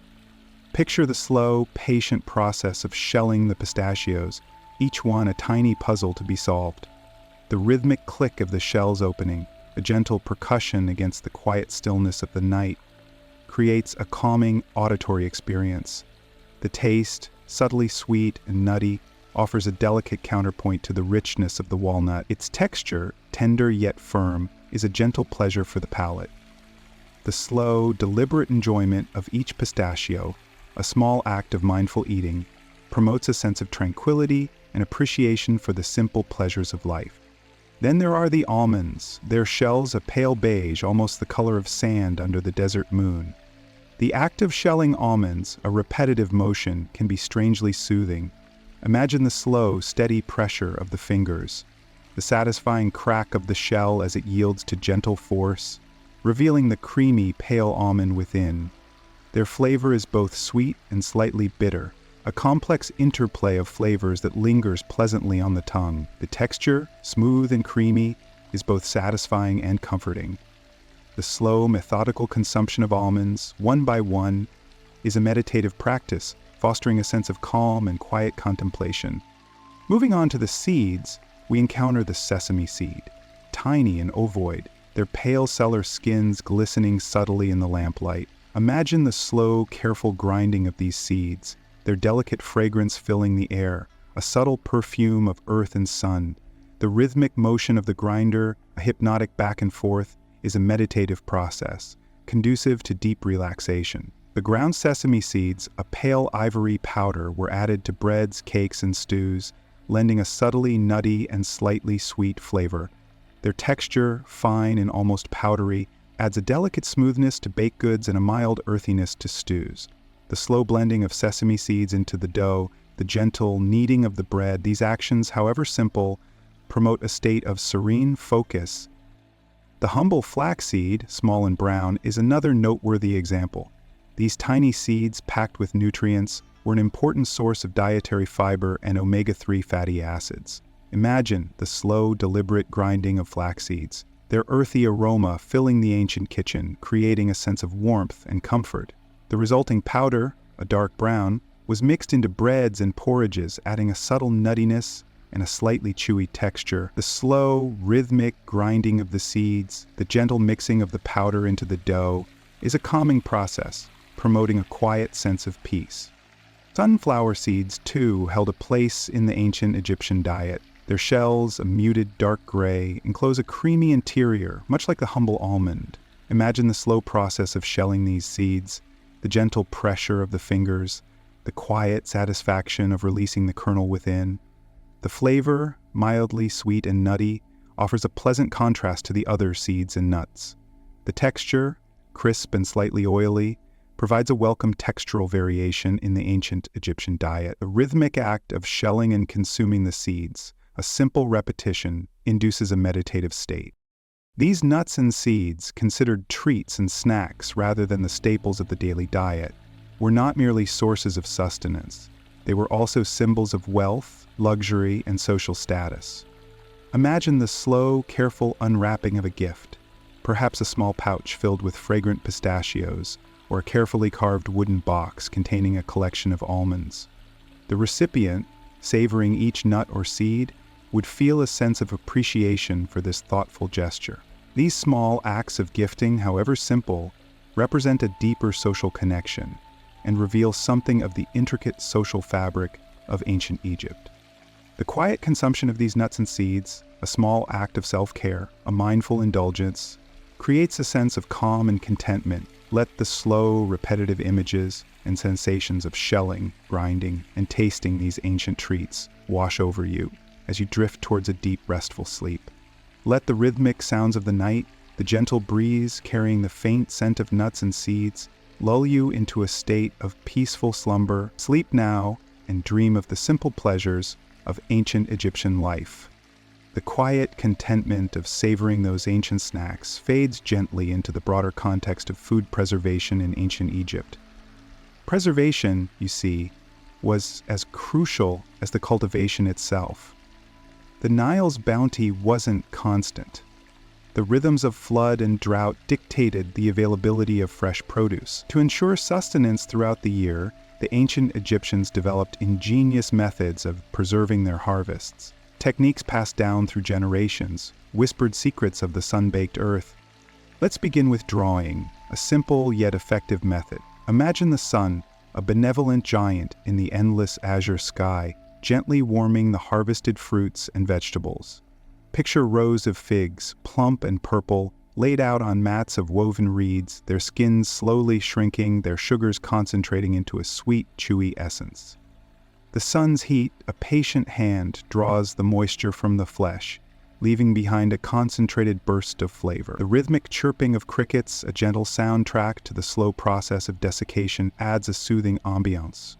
Picture the slow, patient process of shelling the pistachios, each one a tiny puzzle to be solved. The rhythmic click of the shell's opening, a gentle percussion against the quiet stillness of the night, creates a calming auditory experience. The taste, subtly sweet and nutty, offers a delicate counterpoint to the richness of the walnut. Its texture, tender yet firm, is a gentle pleasure for the palate. The slow, deliberate enjoyment of each pistachio, a small act of mindful eating, promotes a sense of tranquility and appreciation for the simple pleasures of life. Then there are the almonds, their shells a pale beige, almost the color of sand under the desert moon. The act of shelling almonds, a repetitive motion, can be strangely soothing. Imagine the slow, steady pressure of the fingers, the satisfying crack of the shell as it yields to gentle force, revealing the creamy, pale almond within. Their flavor is both sweet and slightly bitter, a complex interplay of flavors that lingers pleasantly on the tongue. The texture, smooth and creamy, is both satisfying and comforting. The slow, methodical consumption of almonds, one by one, is a meditative practice, fostering a sense of calm and quiet contemplation. Moving on to the seeds, we encounter the sesame seed. Tiny and ovoid, their pale cellar skins glistening subtly in the lamplight. Imagine the slow, careful grinding of these seeds, their delicate fragrance filling the air, a subtle perfume of earth and sun. The rhythmic motion of the grinder, a hypnotic back and forth, is a meditative process, conducive to deep relaxation. The ground sesame seeds, a pale ivory powder, were added to breads, cakes, and stews, lending a subtly nutty and slightly sweet flavor. Their texture, fine and almost powdery, adds a delicate smoothness to baked goods and a mild earthiness to stews. The slow blending of sesame seeds into the dough, the gentle kneading of the bread, these actions, however simple, promote a state of serene focus. The humble flaxseed, small and brown, is another noteworthy example. These tiny seeds, packed with nutrients, were an important source of dietary fiber and omega-3 fatty acids. Imagine the slow, deliberate grinding of flax seeds, their earthy aroma filling the ancient kitchen, creating a sense of warmth and comfort. The resulting powder, a dark brown, was mixed into breads and porridges, adding a subtle nuttiness, and a slightly chewy texture. The slow, rhythmic grinding of the seeds, the gentle mixing of the powder into the dough, is a calming process, promoting a quiet sense of peace. Sunflower seeds, too, held a place in the ancient Egyptian diet. Their shells, a muted dark gray, enclose a creamy interior, much like the humble almond. Imagine the slow process of shelling these seeds, the gentle pressure of the fingers, the quiet satisfaction of releasing the kernel within. The flavor, mildly sweet and nutty, offers a pleasant contrast to the other seeds and nuts. The texture, crisp and slightly oily, provides a welcome textural variation in the ancient Egyptian diet. The rhythmic act of shelling and consuming the seeds, a simple repetition, induces a meditative state. These nuts and seeds, considered treats and snacks rather than the staples of the daily diet, were not merely sources of sustenance. They were also symbols of wealth, luxury, and social status. Imagine the slow, careful unwrapping of a gift, perhaps a small pouch filled with fragrant pistachios, or a carefully carved wooden box containing a collection of almonds. The recipient, savoring each nut or seed, would feel a sense of appreciation for this thoughtful gesture. These small acts of gifting, however simple, represent a deeper social connection and reveal something of the intricate social fabric of ancient Egypt. The quiet consumption of these nuts and seeds, a small act of self-care, a mindful indulgence, creates a sense of calm and contentment. Let the slow, repetitive images and sensations of shelling, grinding, and tasting these ancient treats wash over you as you drift towards a deep, restful sleep. Let the rhythmic sounds of the night, the gentle breeze carrying the faint scent of nuts and seeds, lull you into a state of peaceful slumber. Sleep now and dream of the simple pleasures of ancient Egyptian life. The quiet contentment of savoring those ancient snacks fades gently into the broader context of food preservation in ancient Egypt. Preservation, you see, was as crucial as the cultivation itself. The Nile's bounty wasn't constant. The rhythms of flood and drought dictated the availability of fresh produce. To ensure sustenance throughout the year, the ancient Egyptians developed ingenious methods of preserving their harvests. Techniques passed down through generations, whispered secrets of the sun-baked earth. Let's begin with drawing, a simple yet effective method. Imagine the sun, a benevolent giant in the endless azure sky, gently warming the harvested fruits and vegetables. Picture rows of figs, plump and purple, laid out on mats of woven reeds, their skins slowly shrinking, their sugars concentrating into a sweet, chewy essence. The sun's heat, a patient hand, draws the moisture from the flesh, leaving behind a concentrated burst of flavor. The rhythmic chirping of crickets, a gentle soundtrack to the slow process of desiccation, adds a soothing ambiance.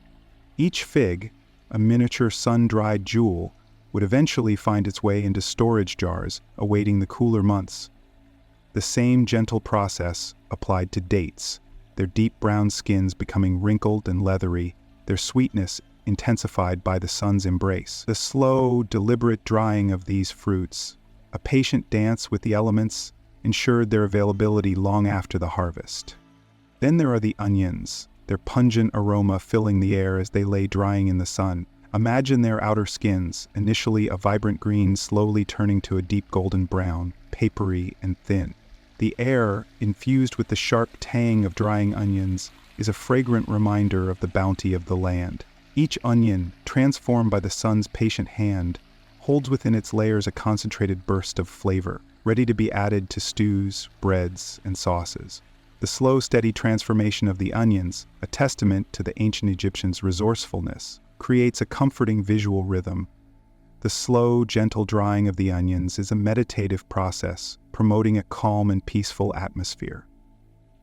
Each fig, a miniature sun-dried jewel, would eventually find its way into storage jars, awaiting the cooler months. The same gentle process applied to dates, their deep brown skins becoming wrinkled and leathery, their sweetness intensified by the sun's embrace. The slow, deliberate drying of these fruits, a patient dance with the elements, ensured their availability long after the harvest. Then there are the onions, their pungent aroma filling the air as they lay drying in the sun. Imagine their outer skins, initially a vibrant green, slowly turning to a deep golden brown, papery and thin. The air, infused with the sharp tang of drying onions, is a fragrant reminder of the bounty of the land. Each onion, transformed by the sun's patient hand, holds within its layers a concentrated burst of flavor, ready to be added to stews, breads, and sauces. The slow, steady transformation of the onions, a testament to the ancient Egyptians' resourcefulness, creates a comforting visual rhythm. The slow, gentle drying of the onions is a meditative process, promoting a calm and peaceful atmosphere.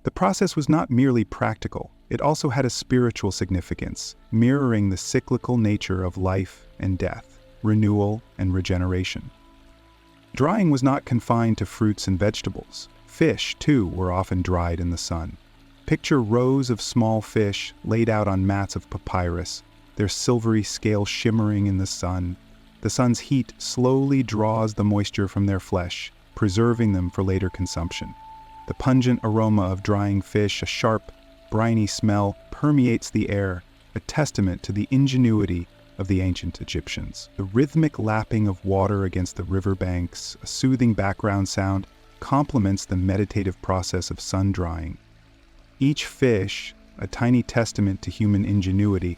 The process was not merely practical, it also had a spiritual significance, mirroring the cyclical nature of life and death, renewal and regeneration. Drying was not confined to fruits and vegetables. Fish, too, were often dried in the sun. Picture rows of small fish laid out on mats of papyrus, their silvery scales shimmering in the sun. The sun's heat slowly draws the moisture from their flesh, preserving them for later consumption. The pungent aroma of drying fish, a sharp, briny smell, permeates the air, a testament to the ingenuity of the ancient Egyptians. The rhythmic lapping of water against the riverbanks, a soothing background sound, complements the meditative process of sun drying. Each fish, a tiny testament to human ingenuity,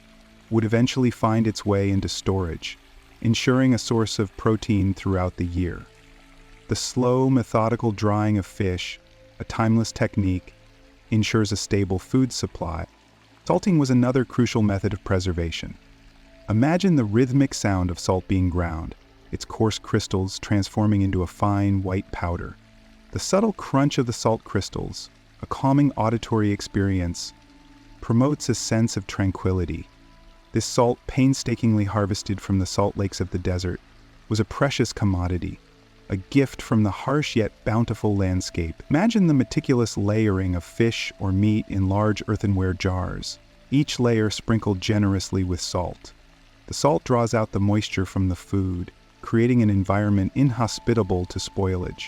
would eventually find its way into storage, ensuring a source of protein throughout the year. The slow, methodical drying of fish, a timeless technique, ensures a stable food supply. Salting was another crucial method of preservation. Imagine the rhythmic sound of salt being ground, its coarse crystals transforming into a fine, white powder. The subtle crunch of the salt crystals, a calming auditory experience, promotes a sense of tranquility. This salt, painstakingly harvested from the salt lakes of the desert, was a precious commodity, a gift from the harsh yet bountiful landscape. Imagine the meticulous layering of fish or meat in large earthenware jars, each layer sprinkled generously with salt. The salt draws out the moisture from the food, creating an environment inhospitable to spoilage.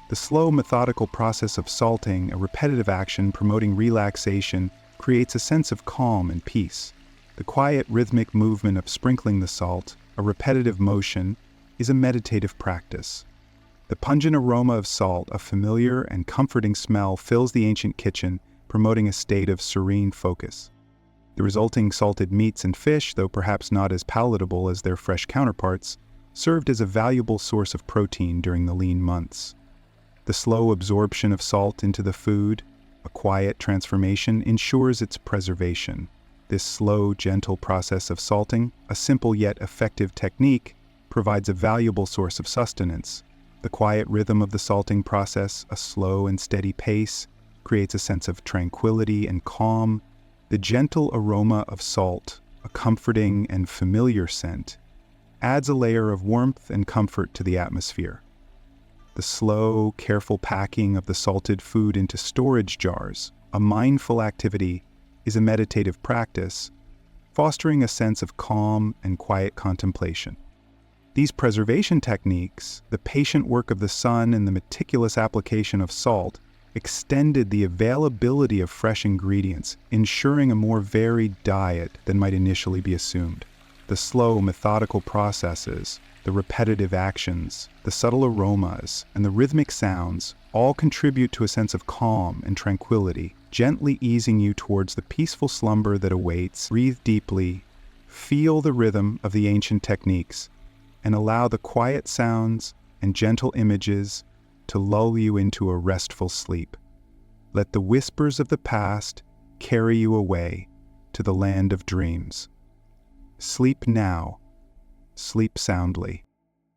The slow, methodical process of salting, a repetitive action promoting relaxation, creates a sense of calm and peace. The quiet, rhythmic movement of sprinkling the salt, a repetitive motion, is a meditative practice. The pungent aroma of salt, a familiar and comforting smell, fills the ancient kitchen, promoting a state of serene focus. The resulting salted meats and fish, though perhaps not as palatable as their fresh counterparts, served as a valuable source of protein during the lean months. The slow absorption of salt into the food, a quiet transformation, ensures its preservation. This slow, gentle process of salting, a simple yet effective technique, provides a valuable source of sustenance. The quiet rhythm of the salting process, a slow and steady pace, creates a sense of tranquility and calm. The gentle aroma of salt, a comforting and familiar scent, adds a layer of warmth and comfort to the atmosphere. The slow, careful packing of the salted food into storage jars, a mindful activity, is a meditative practice, fostering a sense of calm and quiet contemplation. These preservation techniques, the patient work of the sun and the meticulous application of salt, extended the availability of fresh ingredients, ensuring a more varied diet than might initially be assumed. The slow, methodical processes, the repetitive actions, the subtle aromas, and the rhythmic sounds all contribute to a sense of calm and tranquility, gently easing you towards the peaceful slumber that awaits. Breathe deeply, feel the rhythm of the ancient techniques, and allow the quiet sounds and gentle images to lull you into a restful sleep. Let the whispers of the past carry you away to the land of dreams. Sleep now. Sleep soundly.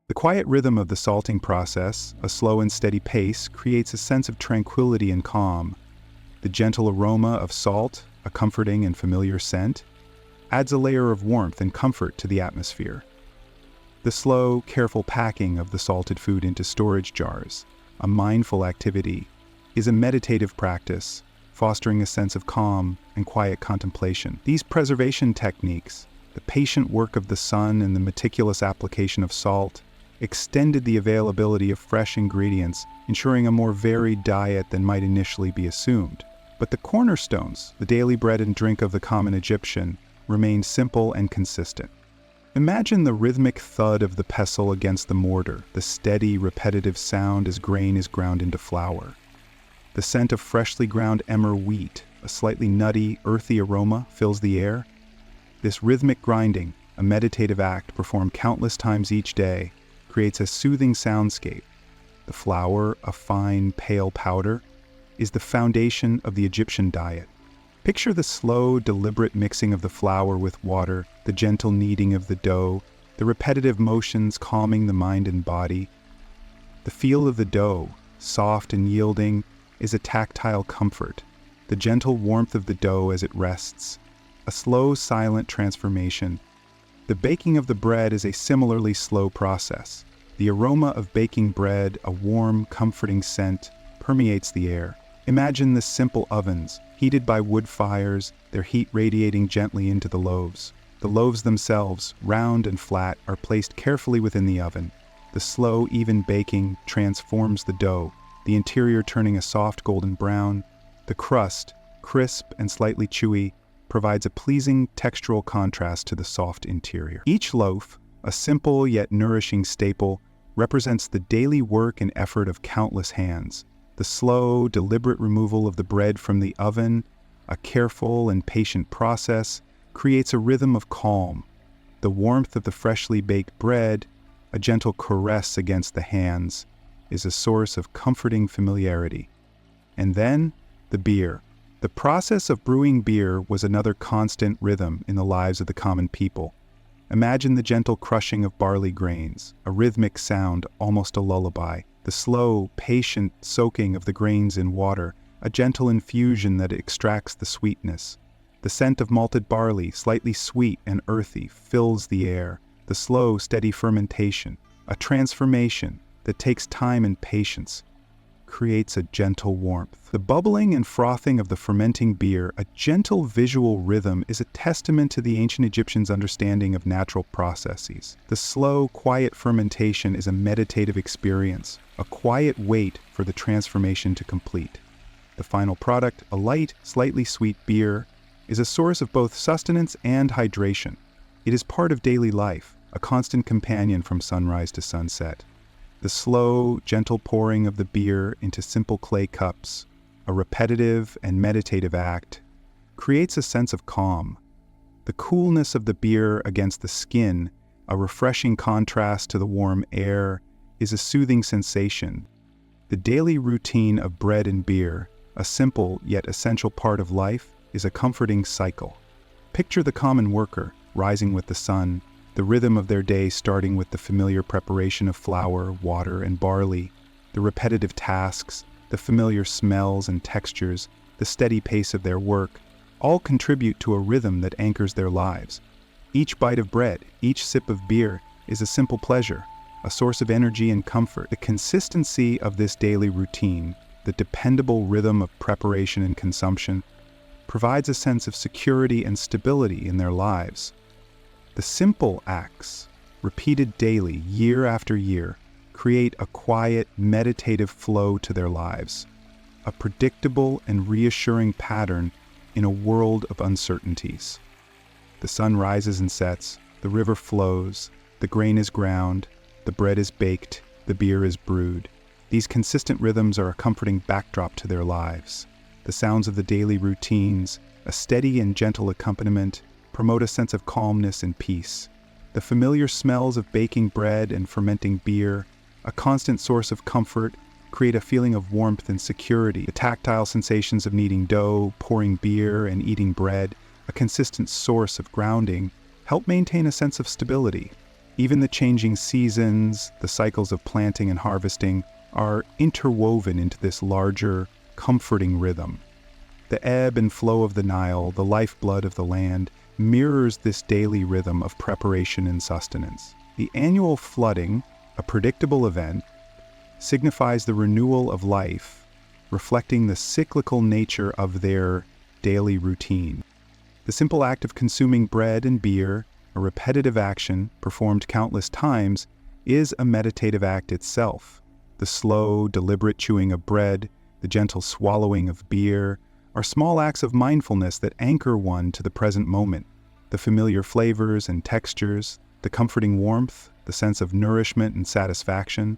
The quiet rhythm of the salting process, a slow and steady pace, creates a sense of tranquility and calm. The gentle aroma of salt, a comforting and familiar scent, adds a layer of warmth and comfort to the atmosphere. The slow, careful packing of the salted food into storage jars, a mindful activity, is a meditative practice, fostering a sense of calm and quiet contemplation. These preservation techniques, the patient work of the sun and the meticulous application of salt, extended the availability of fresh ingredients, ensuring a more varied diet than might initially be assumed. But the cornerstones, the daily bread and drink of the common Egyptian, remained simple and consistent. Imagine the rhythmic thud of the pestle against the mortar, the steady, repetitive sound as grain is ground into flour. The scent of freshly ground emmer wheat, a slightly nutty, earthy aroma, fills the air. This rhythmic grinding, a meditative act performed countless times each day, creates a soothing soundscape. The flour, a fine, pale powder, is the foundation of the Egyptian diet. Picture the slow, deliberate mixing of the flour with water, the gentle kneading of the dough, the repetitive motions calming the mind and body. The feel of the dough, soft and yielding, is a tactile comfort. The gentle warmth of the dough as it rests, a slow, silent transformation. The baking of the bread is a similarly slow process. The aroma of baking bread, a warm, comforting scent, permeates the air. Imagine the simple ovens, heated by wood fires, their heat radiating gently into the loaves. The loaves themselves, round and flat, are placed carefully within the oven. The slow, even baking transforms the dough, the interior turning a soft golden brown. The crust, crisp and slightly chewy, provides a pleasing textural contrast to the soft interior. Each loaf, a simple yet nourishing staple, represents the daily work and effort of countless hands. The slow, deliberate removal of the bread from the oven, a careful and patient process, creates a rhythm of calm. The warmth of the freshly baked bread, a gentle caress against the hands, is a source of comforting familiarity. And then, the beer. The process of brewing beer was another constant rhythm in the lives of the common people. Imagine the gentle crushing of barley grains, a rhythmic sound, almost a lullaby. The slow, patient soaking of the grains in water, a gentle infusion that extracts the sweetness. The scent of malted barley, slightly sweet and earthy, fills the air. The slow, steady fermentation, a transformation that takes time and patience, creates a gentle warmth. The bubbling and frothing of the fermenting beer, a gentle visual rhythm, is a testament to the ancient Egyptians' understanding of natural processes. The slow, quiet fermentation is a meditative experience, a quiet wait for the transformation to complete. The final product, a light, slightly sweet beer, is a source of both sustenance and hydration. It is part of daily life, a constant companion from sunrise to sunset. The slow, gentle pouring of the beer into simple clay cups, a repetitive and meditative act, creates a sense of calm. The coolness of the beer against the skin, a refreshing contrast to the warm air, is a soothing sensation. The daily routine of bread and beer, a simple yet essential part of life, is a comforting cycle. Picture the common worker, rising with the sun, the rhythm of their day starting with the familiar preparation of flour, water, and barley, the repetitive tasks, the familiar smells and textures, the steady pace of their work, all contribute to a rhythm that anchors their lives. Each bite of bread, each sip of beer, is a simple pleasure, a source of energy and comfort. The consistency of this daily routine, the dependable rhythm of preparation and consumption, provides a sense of security and stability in their lives. The simple acts, repeated daily, year after year, create a quiet, meditative flow to their lives, a predictable and reassuring pattern in a world of uncertainties. The sun rises and sets, the river flows, the grain is ground, the bread is baked, the beer is brewed. These consistent rhythms are a comforting backdrop to their lives. The sounds of the daily routines, a steady and gentle accompaniment, promote a sense of calmness and peace. The familiar smells of baking bread and fermenting beer, a constant source of comfort, create a feeling of warmth and security. The tactile sensations of kneading dough, pouring beer, and eating bread, a consistent source of grounding, help maintain a sense of stability. Even the changing seasons, the cycles of planting and harvesting, are interwoven into this larger, comforting rhythm. The ebb and flow of the Nile, the lifeblood of the land, mirrors this daily rhythm of preparation and sustenance. The annual flooding, a predictable event, signifies the renewal of life, reflecting the cyclical nature of their daily routine. The simple act of consuming bread and beer, a repetitive action performed countless times, is a meditative act itself. The slow, deliberate chewing of bread, the gentle swallowing of beer, are small acts of mindfulness that anchor one to the present moment. The familiar flavors and textures, the comforting warmth, the sense of nourishment and satisfaction,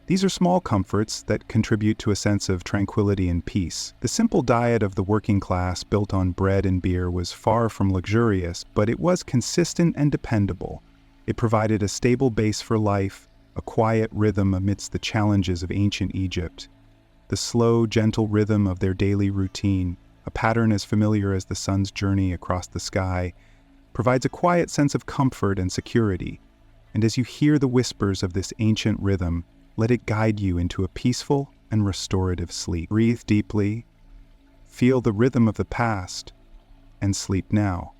these are small comforts that contribute to a sense of tranquility and peace. The simple diet of the working class built on bread and beer was far from luxurious, but it was consistent and dependable. It provided a stable base for life, a quiet rhythm amidst the challenges of ancient Egypt. The slow, gentle rhythm of their daily routine, a pattern as familiar as the sun's journey across the sky, provides a quiet sense of comfort and security. And as you hear the whispers of this ancient rhythm, let it guide you into a peaceful and restorative sleep. Breathe deeply, feel the rhythm of the past, and sleep now.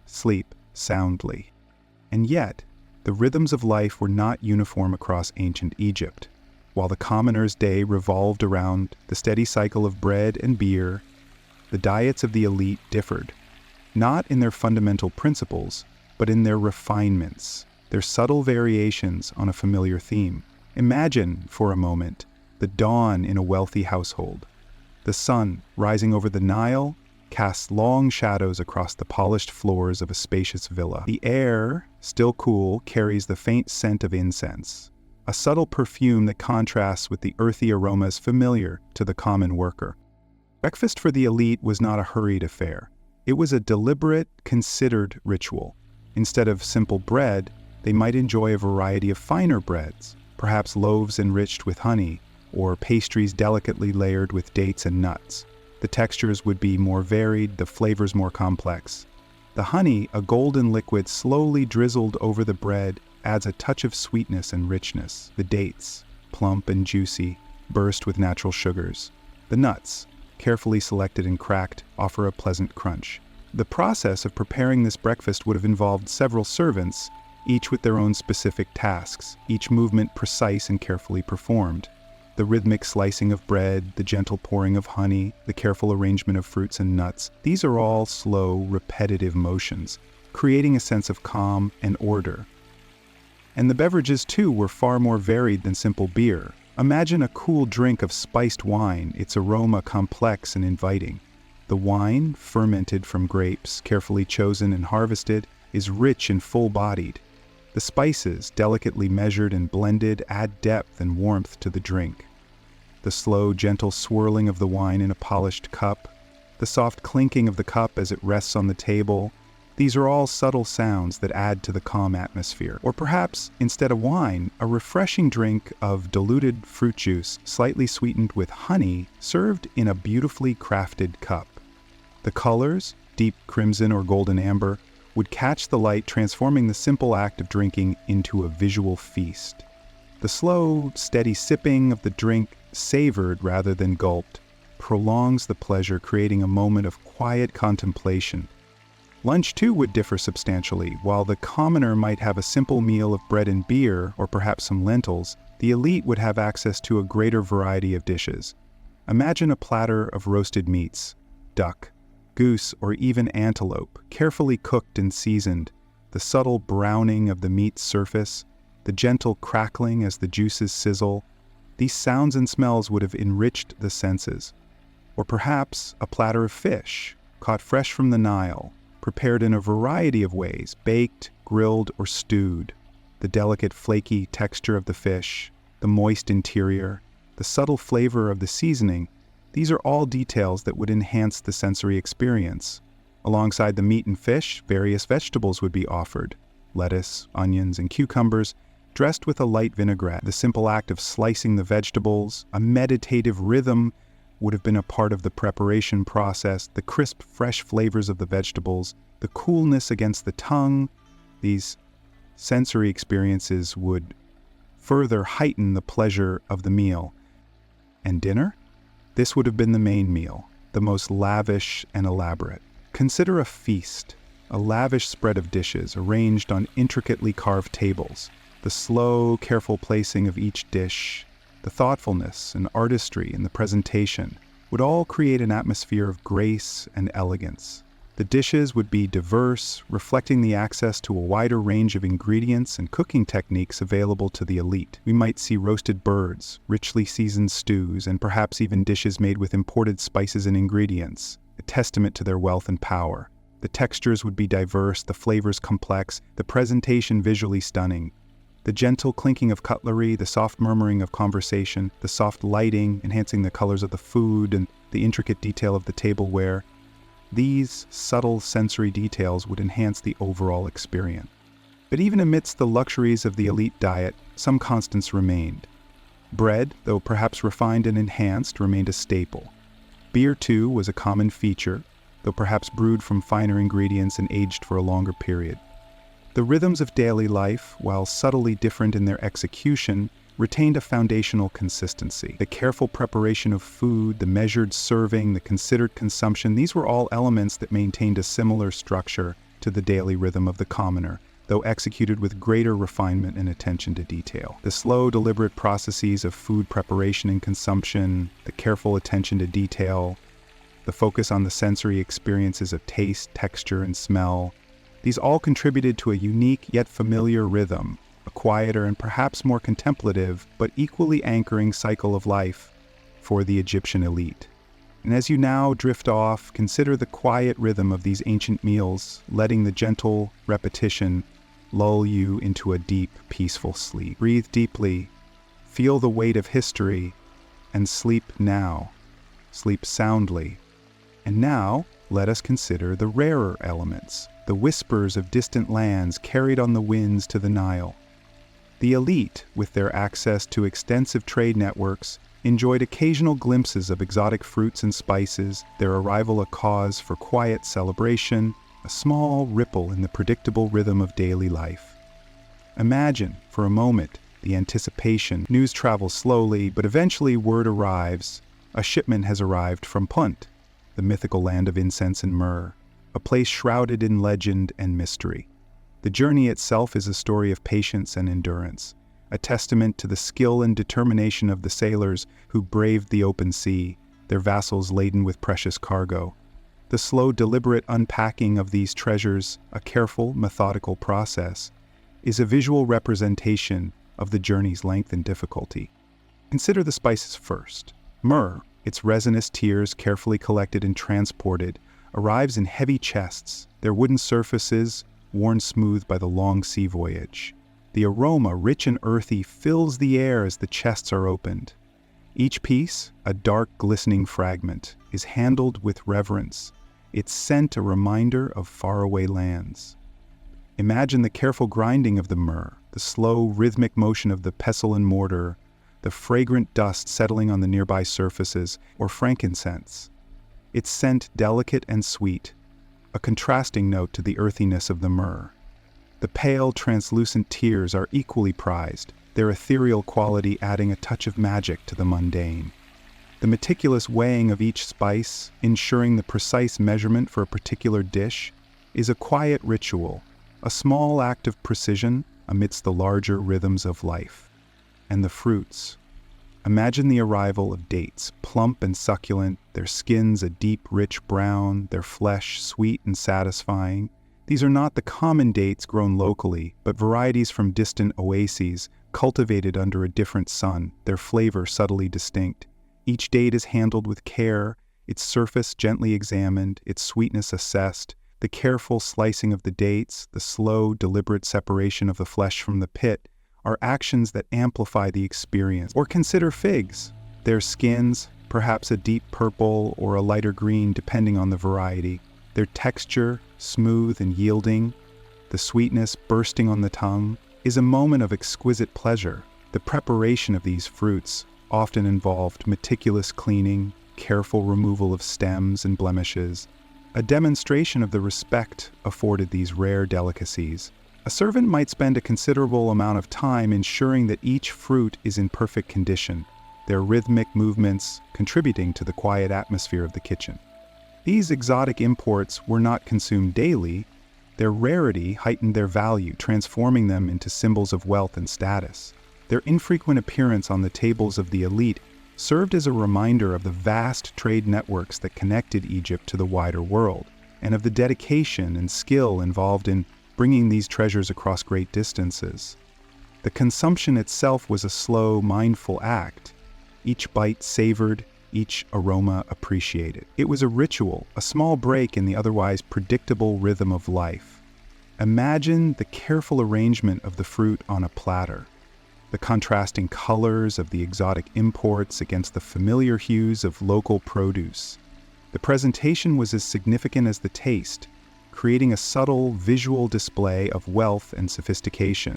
Sleep soundly. And yet, the rhythms of life were not uniform across ancient Egypt. While the commoner's day revolved around the steady cycle of bread and beer, the diets of the elite differed, not in their fundamental principles, but in their refinements, their subtle variations on a familiar theme. Imagine, for a moment, the dawn in a wealthy household. The sun rising over the Nile, casts long shadows across the polished floors of a spacious villa. The air, still cool, carries the faint scent of incense, a subtle perfume that contrasts with the earthy aromas familiar to the common worker. Breakfast for the elite was not a hurried affair. It was a deliberate, considered ritual. Instead of simple bread, they might enjoy a variety of finer breads, perhaps loaves enriched with honey, or pastries delicately layered with dates and nuts. The textures would be more varied, the flavors more complex. The honey, a golden liquid slowly drizzled over the bread, adds a touch of sweetness and richness. The dates, plump and juicy, burst with natural sugars. The nuts, carefully selected and cracked, offer a pleasant crunch. The process of preparing this breakfast would have involved several servants, each with their own specific tasks, each movement precise and carefully performed. The rhythmic slicing of bread, the gentle pouring of honey, the careful arrangement of fruits and nuts, these are all slow, repetitive motions, creating a sense of calm and order. And the beverages, too, were far more varied than simple beer. Imagine a cool drink of spiced wine, its aroma complex and inviting. The wine, fermented from grapes, carefully chosen and harvested, is rich and full-bodied. The spices, delicately measured and blended, add depth and warmth to the drink. The slow, gentle swirling of the wine in a polished cup, the soft clinking of the cup as it rests on the table, these are all subtle sounds that add to the calm atmosphere. Or perhaps, instead of wine, a refreshing drink of diluted fruit juice, slightly sweetened with honey, served in a beautifully crafted cup. The colors, deep crimson or golden amber, would catch the light, transforming the simple act of drinking into a visual feast. The slow, steady sipping of the drink, savored rather than gulped, prolongs the pleasure, creating a moment of quiet contemplation. Lunch, too, would differ substantially. While the commoner might have a simple meal of bread and beer, or perhaps some lentils, the elite would have access to a greater variety of dishes. Imagine a platter of roasted meats, duck, goose, or even antelope, carefully cooked and seasoned, the subtle browning of the meat's surface, the gentle crackling as the juices sizzle. These sounds and smells would have enriched the senses. Or perhaps a platter of fish, caught fresh from the Nile, prepared in a variety of ways, baked, grilled, or stewed. The delicate, flaky texture of the fish, the moist interior, the subtle flavor of the seasoning, these are all details that would enhance the sensory experience. Alongside the meat and fish, various vegetables would be offered. Lettuce, onions, and cucumbers, dressed with a light vinaigrette. The simple act of slicing the vegetables, a meditative rhythm, would have been a part of the preparation process. The crisp, fresh flavors of the vegetables, the coolness against the tongue, these sensory experiences would further heighten the pleasure of the meal. And dinner? This would have been the main meal, the most lavish and elaborate. Consider a feast, a lavish spread of dishes arranged on intricately carved tables. The slow, careful placing of each dish, the thoughtfulness and artistry in the presentation would all create an atmosphere of grace and elegance. The dishes would be diverse, reflecting the access to a wider range of ingredients and cooking techniques available to the elite. We might see roasted birds, richly seasoned stews, and perhaps even dishes made with imported spices and ingredients, a testament to their wealth and power. The textures would be diverse, the flavors complex, the presentation visually stunning. The gentle clinking of cutlery, the soft murmuring of conversation, the soft lighting, enhancing the colors of the food, and the intricate detail of the tableware. These subtle sensory details would enhance the overall experience. But even amidst the luxuries of the elite diet, some constants remained. Bread, though perhaps refined and enhanced, remained a staple. Beer, too, was a common feature, though perhaps brewed from finer ingredients and aged for a longer period. The rhythms of daily life, while subtly different in their execution, retained a foundational consistency. The careful preparation of food, the measured serving, the considered consumption, these were all elements that maintained a similar structure to the daily rhythm of the commoner, though executed with greater refinement and attention to detail. The slow, deliberate processes of food preparation and consumption, the careful attention to detail, the focus on the sensory experiences of taste, texture, and smell, these all contributed to a unique yet familiar rhythm, a quieter and perhaps more contemplative, but equally anchoring cycle of life for the Egyptian elite. And as you now drift off, consider the quiet rhythm of these ancient meals, letting the gentle repetition lull you into a deep, peaceful sleep. Breathe deeply, feel the weight of history, and sleep now. Sleep soundly. And now, let us consider the rarer elements, the whispers of distant lands carried on the winds to the Nile. The elite, with their access to extensive trade networks, enjoyed occasional glimpses of exotic fruits and spices, their arrival a cause for quiet celebration, a small ripple in the predictable rhythm of daily life. Imagine, for a moment, the anticipation. News travels slowly, but eventually word arrives. A shipment has arrived from Punt, the mythical land of incense and myrrh, a place shrouded in legend and mystery. The journey itself is a story of patience and endurance, a testament to the skill and determination of the sailors who braved the open sea, their vessels laden with precious cargo. The slow, deliberate unpacking of these treasures, a careful, methodical process, is a visual representation of the journey's length and difficulty. Consider the spices first. Myrrh, its resinous tears carefully collected and transported, arrives in heavy chests, their wooden surfaces worn smooth by the long sea voyage. The aroma, rich and earthy, fills the air as the chests are opened. Each piece, a dark, glistening fragment, is handled with reverence, its scent a reminder of faraway lands. Imagine the careful grinding of the myrrh, the slow, rhythmic motion of the pestle and mortar, the fragrant dust settling on the nearby surfaces, or frankincense. Its scent delicate and sweet, a contrasting note to the earthiness of the myrrh. The pale, translucent tears are equally prized, their ethereal quality adding a touch of magic to the mundane. The meticulous weighing of each spice, ensuring the precise measurement for a particular dish, is a quiet ritual, a small act of precision amidst the larger rhythms of life. And the fruits. Imagine the arrival of dates, plump and succulent, their skins a deep, rich brown, their flesh sweet and satisfying. These are not the common dates grown locally, but varieties from distant oases, cultivated under a different sun, their flavor subtly distinct. Each date is handled with care, its surface gently examined, its sweetness assessed. The careful slicing of the dates, the slow, deliberate separation of the flesh from the pit, are actions that amplify the experience. Or consider figs. Their skins, perhaps a deep purple or a lighter green depending on the variety. Their texture, smooth and yielding, the sweetness bursting on the tongue, is a moment of exquisite pleasure. The preparation of these fruits often involved meticulous cleaning, careful removal of stems and blemishes, a demonstration of the respect afforded these rare delicacies. A servant might spend a considerable amount of time ensuring that each fruit is in perfect condition, their rhythmic movements contributing to the quiet atmosphere of the kitchen. These exotic imports were not consumed daily. Their rarity heightened their value, transforming them into symbols of wealth and status. Their infrequent appearance on the tables of the elite served as a reminder of the vast trade networks that connected Egypt to the wider world, and of the dedication and skill involved in bringing these treasures across great distances. The consumption itself was a slow, mindful act, each bite savored, each aroma appreciated. It was a ritual, a small break in the otherwise predictable rhythm of life. Imagine the careful arrangement of the fruit on a platter, the contrasting colors of the exotic imports against the familiar hues of local produce. The presentation was as significant as the taste, creating a subtle visual display of wealth and sophistication.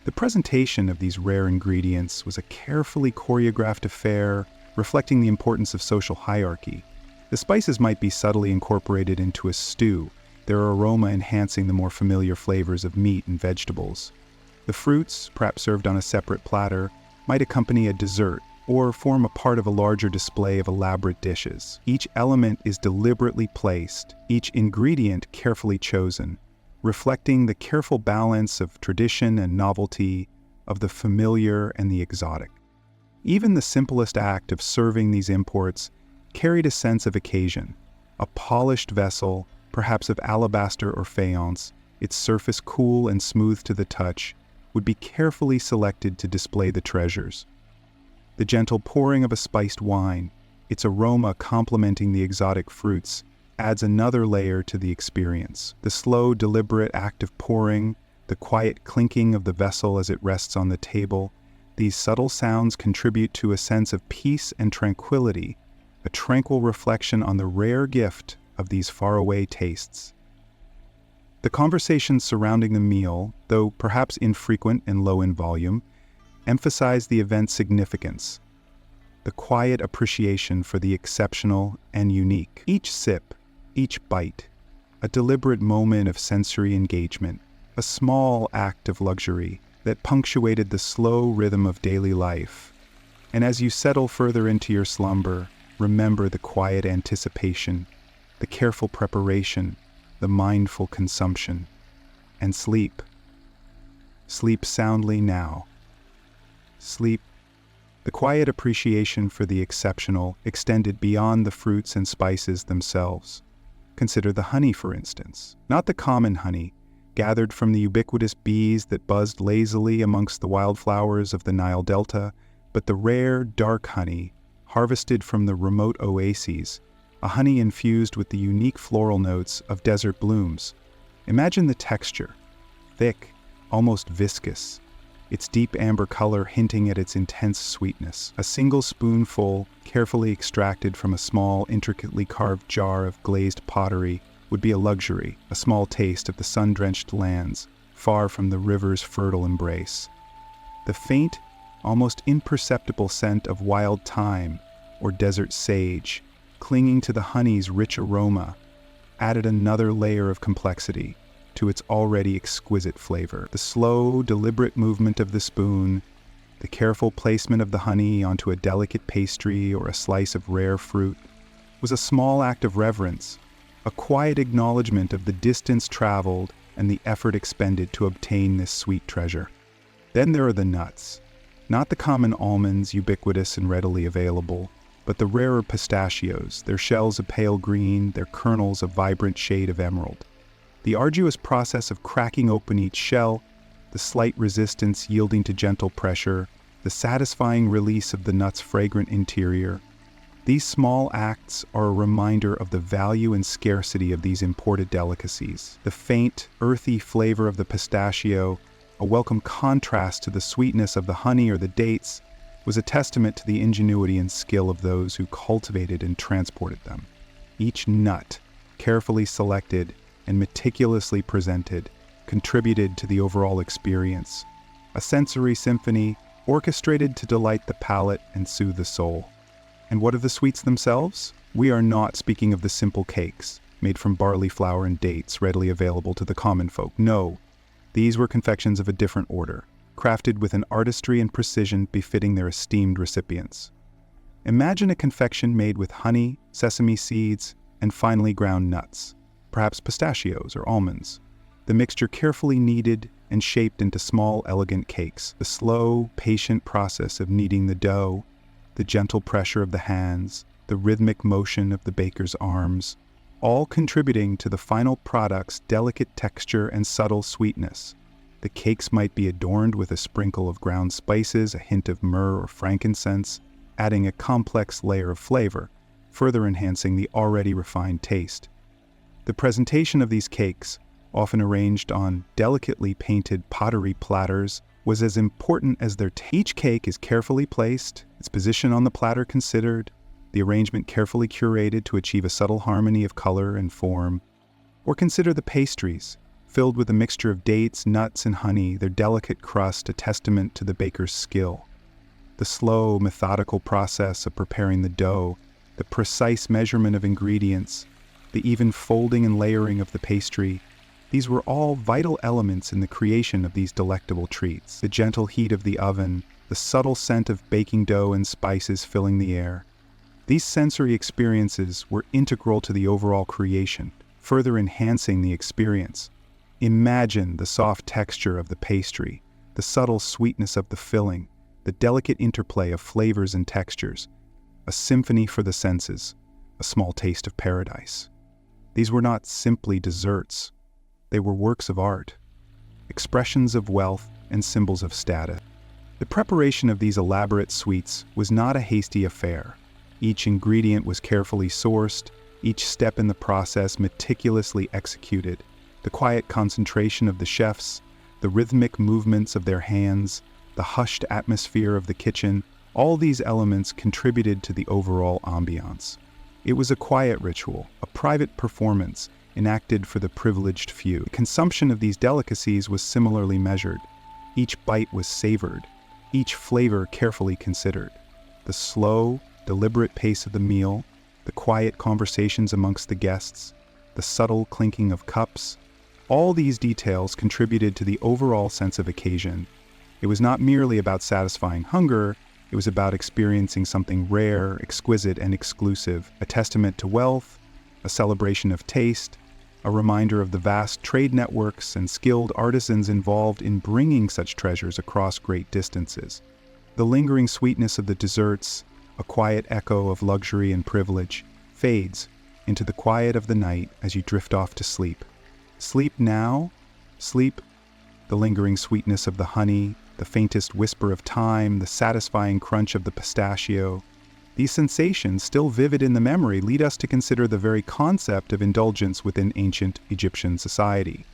The presentation of these rare ingredients was a carefully choreographed affair, reflecting the importance of social hierarchy. The spices might be subtly incorporated into a stew, their aroma enhancing the more familiar flavors of meat and vegetables. The fruits, perhaps served on a separate platter, might accompany a dessert or form a part of a larger display of elaborate dishes. Each element is deliberately placed, each ingredient carefully chosen, reflecting the careful balance of tradition and novelty, of the familiar and the exotic. Even the simplest act of serving these imports carried a sense of occasion. A polished vessel, perhaps of alabaster or faience, its surface cool and smooth to the touch, would be carefully selected to display the treasures. The gentle pouring of a spiced wine, its aroma complementing the exotic fruits, adds another layer to the experience. The slow, deliberate act of pouring, the quiet clinking of the vessel as it rests on the table, these subtle sounds contribute to a sense of peace and tranquility, a tranquil reflection on the rare gift of these faraway tastes. The conversations surrounding the meal, though perhaps infrequent and low in volume, emphasize the event's significance, the quiet appreciation for the exceptional and unique. Each sip, each bite, a deliberate moment of sensory engagement, a small act of luxury that punctuated the slow rhythm of daily life. And as you settle further into your slumber, remember the quiet anticipation, the careful preparation, the mindful consumption, and sleep. Sleep soundly now. Sleep. The quiet appreciation for the exceptional extended beyond the fruits and spices themselves. Consider the honey, for instance. Not the common honey, gathered from the ubiquitous bees that buzzed lazily amongst the wildflowers of the Nile Delta, but the rare, dark honey, harvested from the remote oases, a honey infused with the unique floral notes of desert blooms. Imagine the texture, thick, almost viscous, its deep amber color hinting at its intense sweetness. A single spoonful, carefully extracted from a small, intricately carved jar of glazed pottery, would be a luxury, a small taste of the sun-drenched lands, far from the river's fertile embrace. The faint, almost imperceptible scent of wild thyme or desert sage, clinging to the honey's rich aroma, added another layer of complexity to its already exquisite flavor. The slow, deliberate movement of the spoon, the careful placement of the honey onto a delicate pastry or a slice of rare fruit, was a small act of reverence, a quiet acknowledgement of the distance traveled and the effort expended to obtain this sweet treasure. Then there are the nuts, not the common almonds ubiquitous and readily available, but the rarer pistachios, their shells a pale green, their kernels a vibrant shade of emerald. The arduous process of cracking open each shell, the slight resistance yielding to gentle pressure, the satisfying release of the nut's fragrant interior. These small acts are a reminder of the value and scarcity of these imported delicacies. The faint, earthy flavor of the pistachio, a welcome contrast to the sweetness of the honey or the dates, was a testament to the ingenuity and skill of those who cultivated and transported them. Each nut, carefully selected and meticulously presented, contributed to the overall experience, a sensory symphony orchestrated to delight the palate and soothe the soul. And what of the sweets themselves? We are not speaking of the simple cakes, made from barley flour and dates readily available to the common folk. No, these were confections of a different order, crafted with an artistry and precision befitting their esteemed recipients. Imagine a confection made with honey, sesame seeds, and finely ground nuts, perhaps pistachios or almonds. The mixture carefully kneaded and shaped into small, elegant cakes. The slow, patient process of kneading the dough, the gentle pressure of the hands, the rhythmic motion of the baker's arms, all contributing to the final product's delicate texture and subtle sweetness. The cakes might be adorned with a sprinkle of ground spices, a hint of myrrh or frankincense, adding a complex layer of flavor, further enhancing the already refined taste. The presentation of these cakes, often arranged on delicately painted pottery platters, was as important as their taste. Each cake is carefully placed, its position on the platter considered, the arrangement carefully curated to achieve a subtle harmony of color and form. Or consider the pastries, filled with a mixture of dates, nuts, and honey, their delicate crust a testament to the baker's skill. The slow, methodical process of preparing the dough, the precise measurement of ingredients, the even folding and layering of the pastry, these were all vital elements in the creation of these delectable treats. The gentle heat of the oven, the subtle scent of baking dough and spices filling the air. These sensory experiences were integral to the overall creation, further enhancing the experience. Imagine the soft texture of the pastry, the subtle sweetness of the filling, the delicate interplay of flavors and textures, a symphony for the senses, a small taste of paradise. These were not simply desserts. They were works of art, expressions of wealth and symbols of status. The preparation of these elaborate sweets was not a hasty affair. Each ingredient was carefully sourced, each step in the process meticulously executed. The quiet concentration of the chefs, the rhythmic movements of their hands, the hushed atmosphere of the kitchen, all these elements contributed to the overall ambiance. It was a quiet ritual, a private performance enacted for the privileged few. The consumption of these delicacies was similarly measured. Each bite was savored, each flavor carefully considered. The slow, deliberate pace of the meal, the quiet conversations amongst the guests, the subtle clinking of cups, all these details contributed to the overall sense of occasion. It was not merely about satisfying hunger, it was about experiencing something rare, exquisite, and exclusive, a testament to wealth, a celebration of taste, a reminder of the vast trade networks and skilled artisans involved in bringing such treasures across great distances. The lingering sweetness of the desserts, a quiet echo of luxury and privilege, fades into the quiet of the night as you drift off to sleep. Sleep now, sleep, the lingering sweetness of the honey, the faintest whisper of time, the satisfying crunch of the pistachio. These sensations, still vivid in the memory, lead us to consider the very concept of indulgence within ancient Egyptian society.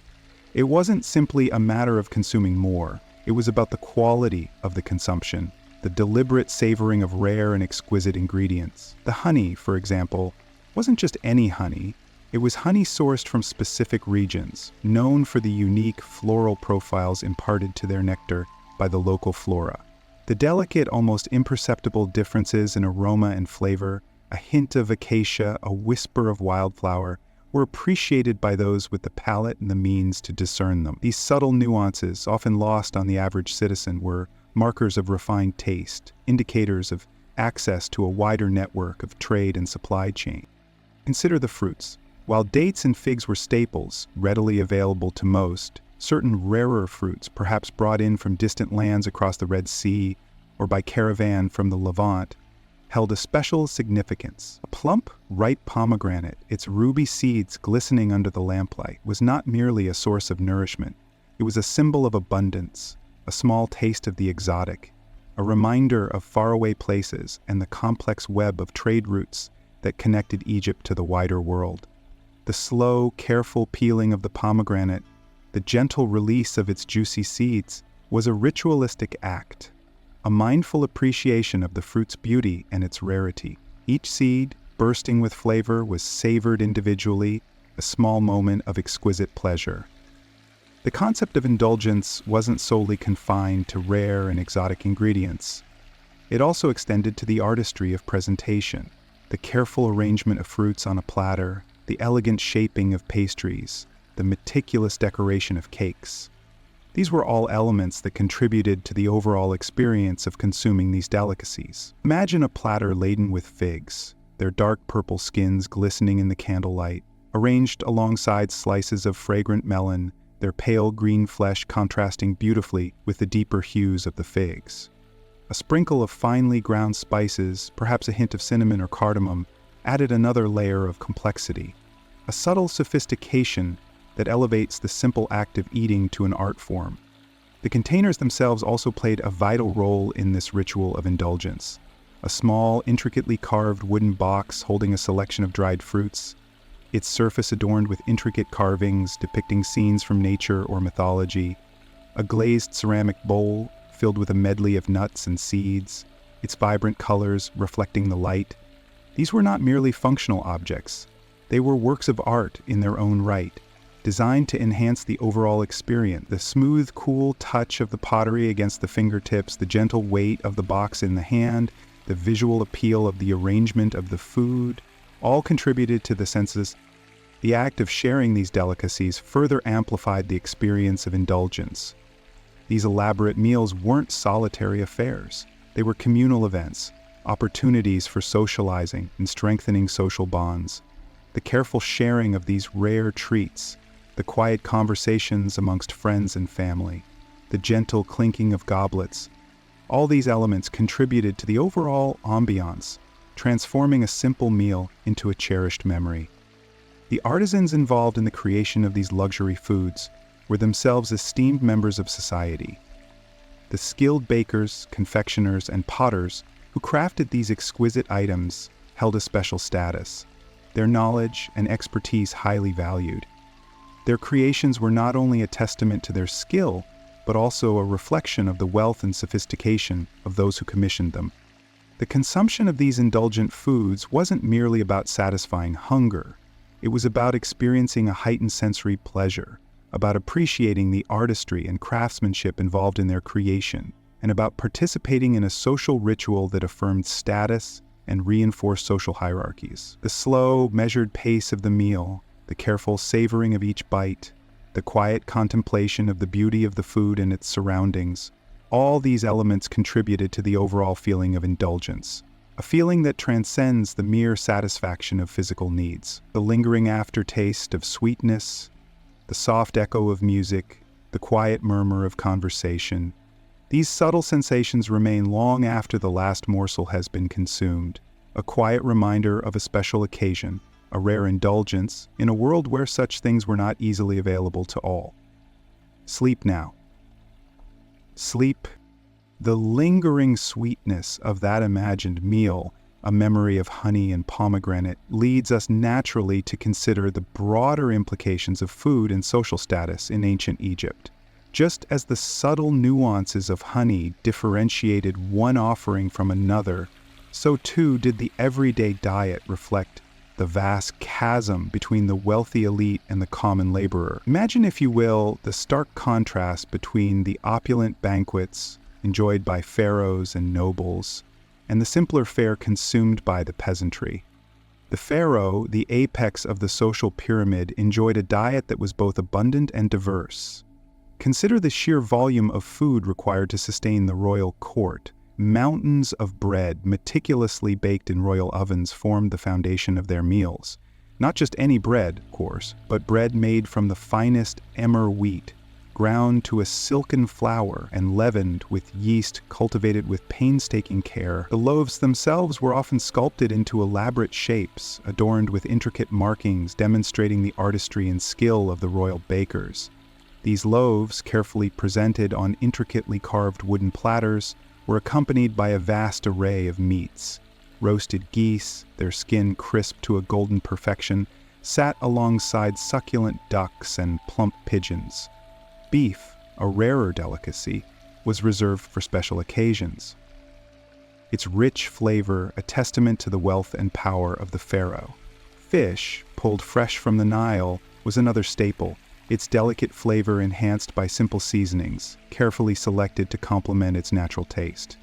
It wasn't simply a matter of consuming more, it was about the quality of the consumption, the deliberate savoring of rare and exquisite ingredients. The honey, for example, wasn't just any honey. It was honey sourced from specific regions, known for the unique floral profiles imparted to their nectar by the local flora. The delicate, almost imperceptible differences in aroma and flavor, a hint of acacia, a whisper of wildflower, were appreciated by those with the palate and the means to discern them. These subtle nuances, often lost on the average citizen, were markers of refined taste, indicators of access to a wider network of trade and supply chain. Consider the fruits. While dates and figs were staples, readily available to most, certain rarer fruits, perhaps brought in from distant lands across the Red Sea or by caravan from the Levant, held a special significance. A plump, ripe pomegranate, its ruby seeds glistening under the lamplight, was not merely a source of nourishment. It was a symbol of abundance, a small taste of the exotic, a reminder of faraway places and the complex web of trade routes that connected Egypt to the wider world. The slow, careful peeling of the pomegranate, the gentle release of its juicy seeds, was a ritualistic act, a mindful appreciation of the fruit's beauty and its rarity. Each seed, bursting with flavor, was savored individually, a small moment of exquisite pleasure. The concept of indulgence wasn't solely confined to rare and exotic ingredients. It also extended to the artistry of presentation, the careful arrangement of fruits on a platter, the elegant shaping of pastries, the meticulous decoration of cakes. These were all elements that contributed to the overall experience of consuming these delicacies. Imagine a platter laden with figs, their dark purple skins glistening in the candlelight, arranged alongside slices of fragrant melon, their pale green flesh contrasting beautifully with the deeper hues of the figs. A sprinkle of finely ground spices, perhaps a hint of cinnamon or cardamom, added another layer of complexity, a subtle sophistication that elevates the simple act of eating to an art form. The containers themselves also played a vital role in this ritual of indulgence. A small, intricately carved wooden box holding a selection of dried fruits, its surface adorned with intricate carvings depicting scenes from nature or mythology, a glazed ceramic bowl filled with a medley of nuts and seeds, its vibrant colors reflecting the light. These were not merely functional objects. They were works of art in their own right, designed to enhance the overall experience. The smooth, cool touch of the pottery against the fingertips, the gentle weight of the box in the hand, the visual appeal of the arrangement of the food, all contributed to the senses. The act of sharing these delicacies further amplified the experience of indulgence. These elaborate meals weren't solitary affairs. They were communal events, opportunities for socializing and strengthening social bonds. The careful sharing of these rare treats, the quiet conversations amongst friends and family, the gentle clinking of goblets, all these elements contributed to the overall ambiance, transforming a simple meal into a cherished memory. The artisans involved in the creation of these luxury foods were themselves esteemed members of society. The skilled bakers, confectioners, and potters who crafted these exquisite items held a special status, their knowledge and expertise highly valued. Their creations were not only a testament to their skill, but also a reflection of the wealth and sophistication of those who commissioned them. The consumption of these indulgent foods wasn't merely about satisfying hunger. It was about experiencing a heightened sensory pleasure, about appreciating the artistry and craftsmanship involved in their creation, and about participating in a social ritual that affirmed status and reinforced social hierarchies. The slow, measured pace of the meal, the careful savoring of each bite, the quiet contemplation of the beauty of the food and its surroundings, all these elements contributed to the overall feeling of indulgence, a feeling that transcends the mere satisfaction of physical needs. The lingering aftertaste of sweetness, the soft echo of music, the quiet murmur of conversation, these subtle sensations remain long after the last morsel has been consumed, a quiet reminder of a special occasion, a rare indulgence in a world where such things were not easily available to all. Sleep now. Sleep, the lingering sweetness of that imagined meal, a memory of honey and pomegranate, leads us naturally to consider the broader implications of food and social status in ancient Egypt. Just as the subtle nuances of honey differentiated one offering from another, so too did the everyday diet reflect the vast chasm between the wealthy elite and the common laborer. Imagine, if you will, the stark contrast between the opulent banquets enjoyed by pharaohs and nobles and the simpler fare consumed by the peasantry. The pharaoh, the apex of the social pyramid, enjoyed a diet that was both abundant and diverse. Consider the sheer volume of food required to sustain the royal court. Mountains of bread, meticulously baked in royal ovens, formed the foundation of their meals. Not just any bread, of course, but bread made from the finest emmer wheat, ground to a silken flour and leavened with yeast cultivated with painstaking care. The loaves themselves were often sculpted into elaborate shapes, adorned with intricate markings demonstrating the artistry and skill of the royal bakers. These loaves, carefully presented on intricately carved wooden platters, were accompanied by a vast array of meats. Roasted geese, their skin crisp to a golden perfection, sat alongside succulent ducks and plump pigeons. Beef, a rarer delicacy, was reserved for special occasions. Its rich flavor a testament to the wealth and power of the pharaoh. Fish, pulled fresh from the Nile, was another staple, its delicate flavor enhanced by simple seasonings, carefully selected to complement its natural taste.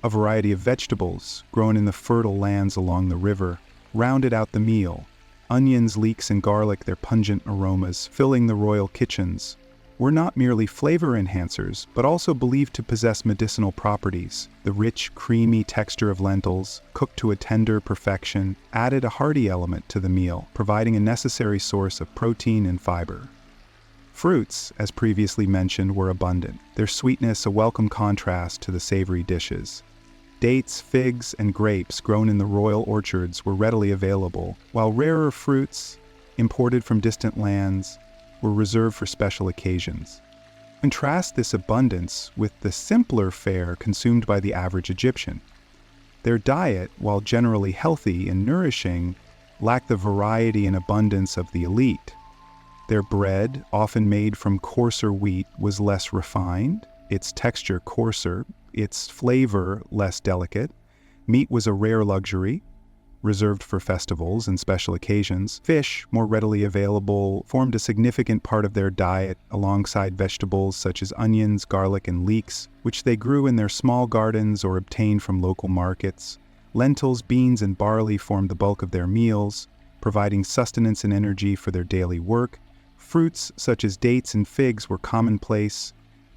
A variety of vegetables, grown in the fertile lands along the river, rounded out the meal. Onions, leeks, and garlic, their pungent aromas filling the royal kitchens, were not merely flavor enhancers, but also believed to possess medicinal properties. The rich, creamy texture of lentils, cooked to a tender perfection, added a hearty element to the meal, providing a necessary source of protein and fiber. Fruits, as previously mentioned, were abundant, their sweetness a welcome contrast to the savory dishes. Dates, figs, and grapes grown in the royal orchards were readily available, while rarer fruits, imported from distant lands, were reserved for special occasions. Contrast this abundance with the simpler fare consumed by the average Egyptian. Their diet, while generally healthy and nourishing, lacked the variety and abundance of the elite. Their bread, often made from coarser wheat, was less refined, its texture coarser, its flavor less delicate. Meat was a rare luxury, reserved for festivals and special occasions. Fish, more readily available, formed a significant part of their diet alongside vegetables such as onions, garlic, and leeks, which they grew in their small gardens or obtained from local markets. Lentils, beans, and barley formed the bulk of their meals, providing sustenance and energy for their daily work. Fruits such as dates and figs were commonplace,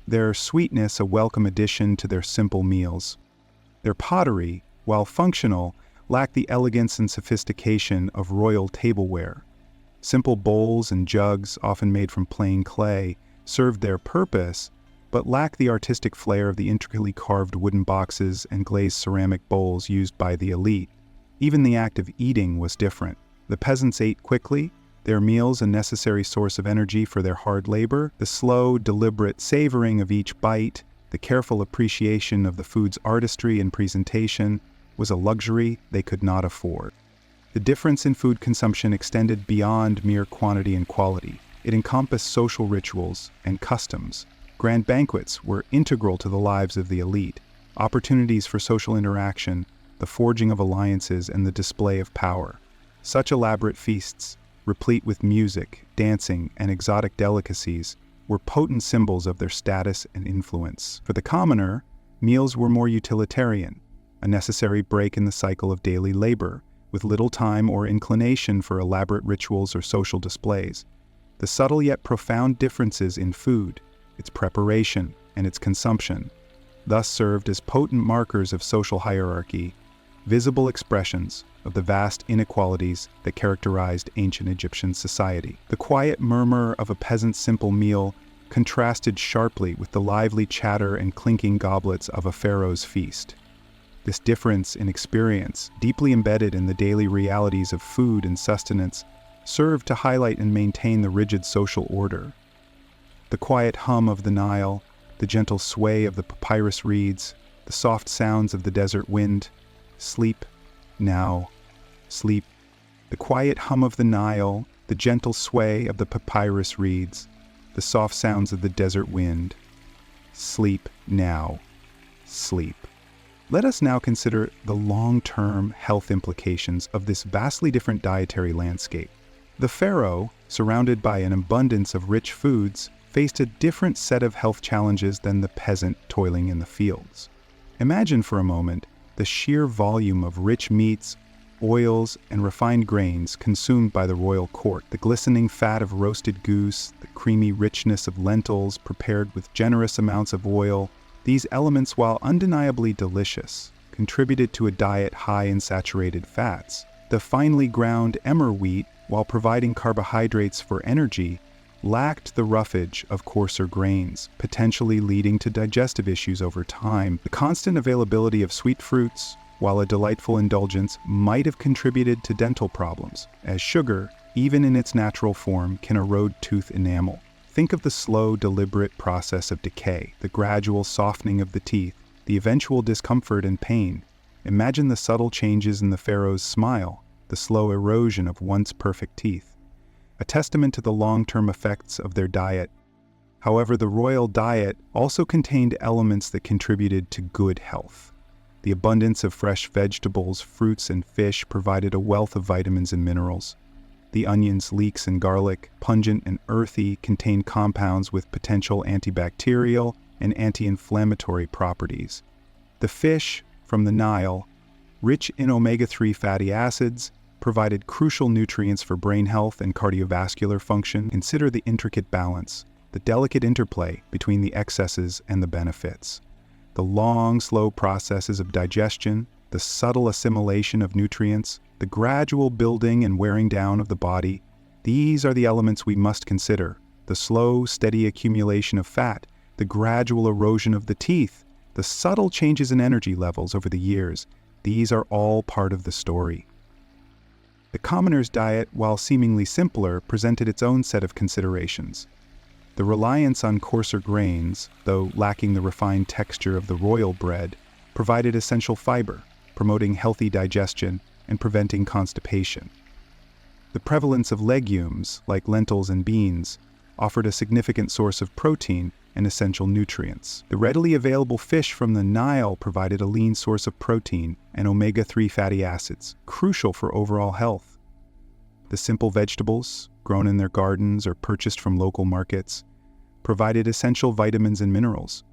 their sweetness a welcome addition to their simple meals. Their pottery, while functional, lacked the elegance and sophistication of royal tableware. Simple bowls and jugs, often made from plain clay, served their purpose, but lacked the artistic flair of the intricately carved wooden boxes and glazed ceramic bowls used by the elite. Even the act of eating was different. The peasants ate quickly, their meals a necessary source of energy for their hard labor. The slow, deliberate savoring of each bite, the careful appreciation of the food's artistry and presentation, was a luxury they could not afford. The difference in food consumption extended beyond mere quantity and quality. It encompassed social rituals and customs. Grand banquets were integral to the lives of the elite, opportunities for social interaction, the forging of alliances, and the display of power. Such elaborate feasts, replete with music, dancing, and exotic delicacies, were potent symbols of their status and influence. For the commoner, meals were more utilitarian, a necessary break in the cycle of daily labor, with little time or inclination for elaborate rituals or social displays. The subtle yet profound differences in food, its preparation, and its consumption, thus served as potent markers of social hierarchy, visible expressions of the vast inequalities that characterized ancient Egyptian society. The quiet murmur of a peasant's simple meal contrasted sharply with the lively chatter and clinking goblets of a pharaoh's feast. This difference in experience, deeply embedded in the daily realities of food and sustenance, served to highlight and maintain the rigid social order. The quiet hum of the Nile, the gentle sway of the papyrus reeds, the soft sounds of the desert wind. Sleep now, sleep. The quiet hum of the Nile, the gentle sway of the papyrus reeds, the soft sounds of the desert wind. Sleep now, sleep. Let us now consider the long-term health implications of this vastly different dietary landscape. The pharaoh, surrounded by an abundance of rich foods, faced a different set of health challenges than the peasant toiling in the fields. Imagine for a moment the sheer volume of rich meats, oils, and refined grains consumed by the royal court, the glistening fat of roasted goose, the creamy richness of lentils prepared with generous amounts of oil. These elements, while undeniably delicious, contributed to a diet high in saturated fats. The finely ground emmer wheat, while providing carbohydrates for energy, lacked the roughage of coarser grains, potentially leading to digestive issues over time. The constant availability of sweet fruits, while a delightful indulgence, might have contributed to dental problems, as sugar, even in its natural form, can erode tooth enamel. Think of the slow, deliberate process of decay, the gradual softening of the teeth, the eventual discomfort and pain. Imagine the subtle changes in the pharaoh's smile, the slow erosion of once perfect teeth, a testament to the long-term effects of their diet. However, the royal diet also contained elements that contributed to good health. The abundance of fresh vegetables, fruits, and fish provided a wealth of vitamins and minerals. The onions, leeks, and garlic, pungent and earthy, contained compounds with potential antibacterial and anti-inflammatory properties. The fish from the Nile, rich in omega-3 fatty acids, provided crucial nutrients for brain health and cardiovascular function. Consider the intricate balance, the delicate interplay between the excesses and the benefits. The long, slow processes of digestion, the subtle assimilation of nutrients, the gradual building and wearing down of the body, these are the elements we must consider. The slow, steady accumulation of fat, the gradual erosion of the teeth, the subtle changes in energy levels over the years, these are all part of the story. The commoner's diet, while seemingly simpler, presented its own set of considerations. The reliance on coarser grains, though lacking the refined texture of the royal bread, provided essential fiber, promoting healthy digestion and preventing constipation. The prevalence of legumes, like lentils and beans, offered a significant source of protein and essential nutrients. The readily available fish from the Nile provided a lean source of protein and omega-3 fatty acids, crucial for overall health. The simple vegetables, grown in their gardens or purchased from local markets, provided essential vitamins and minerals.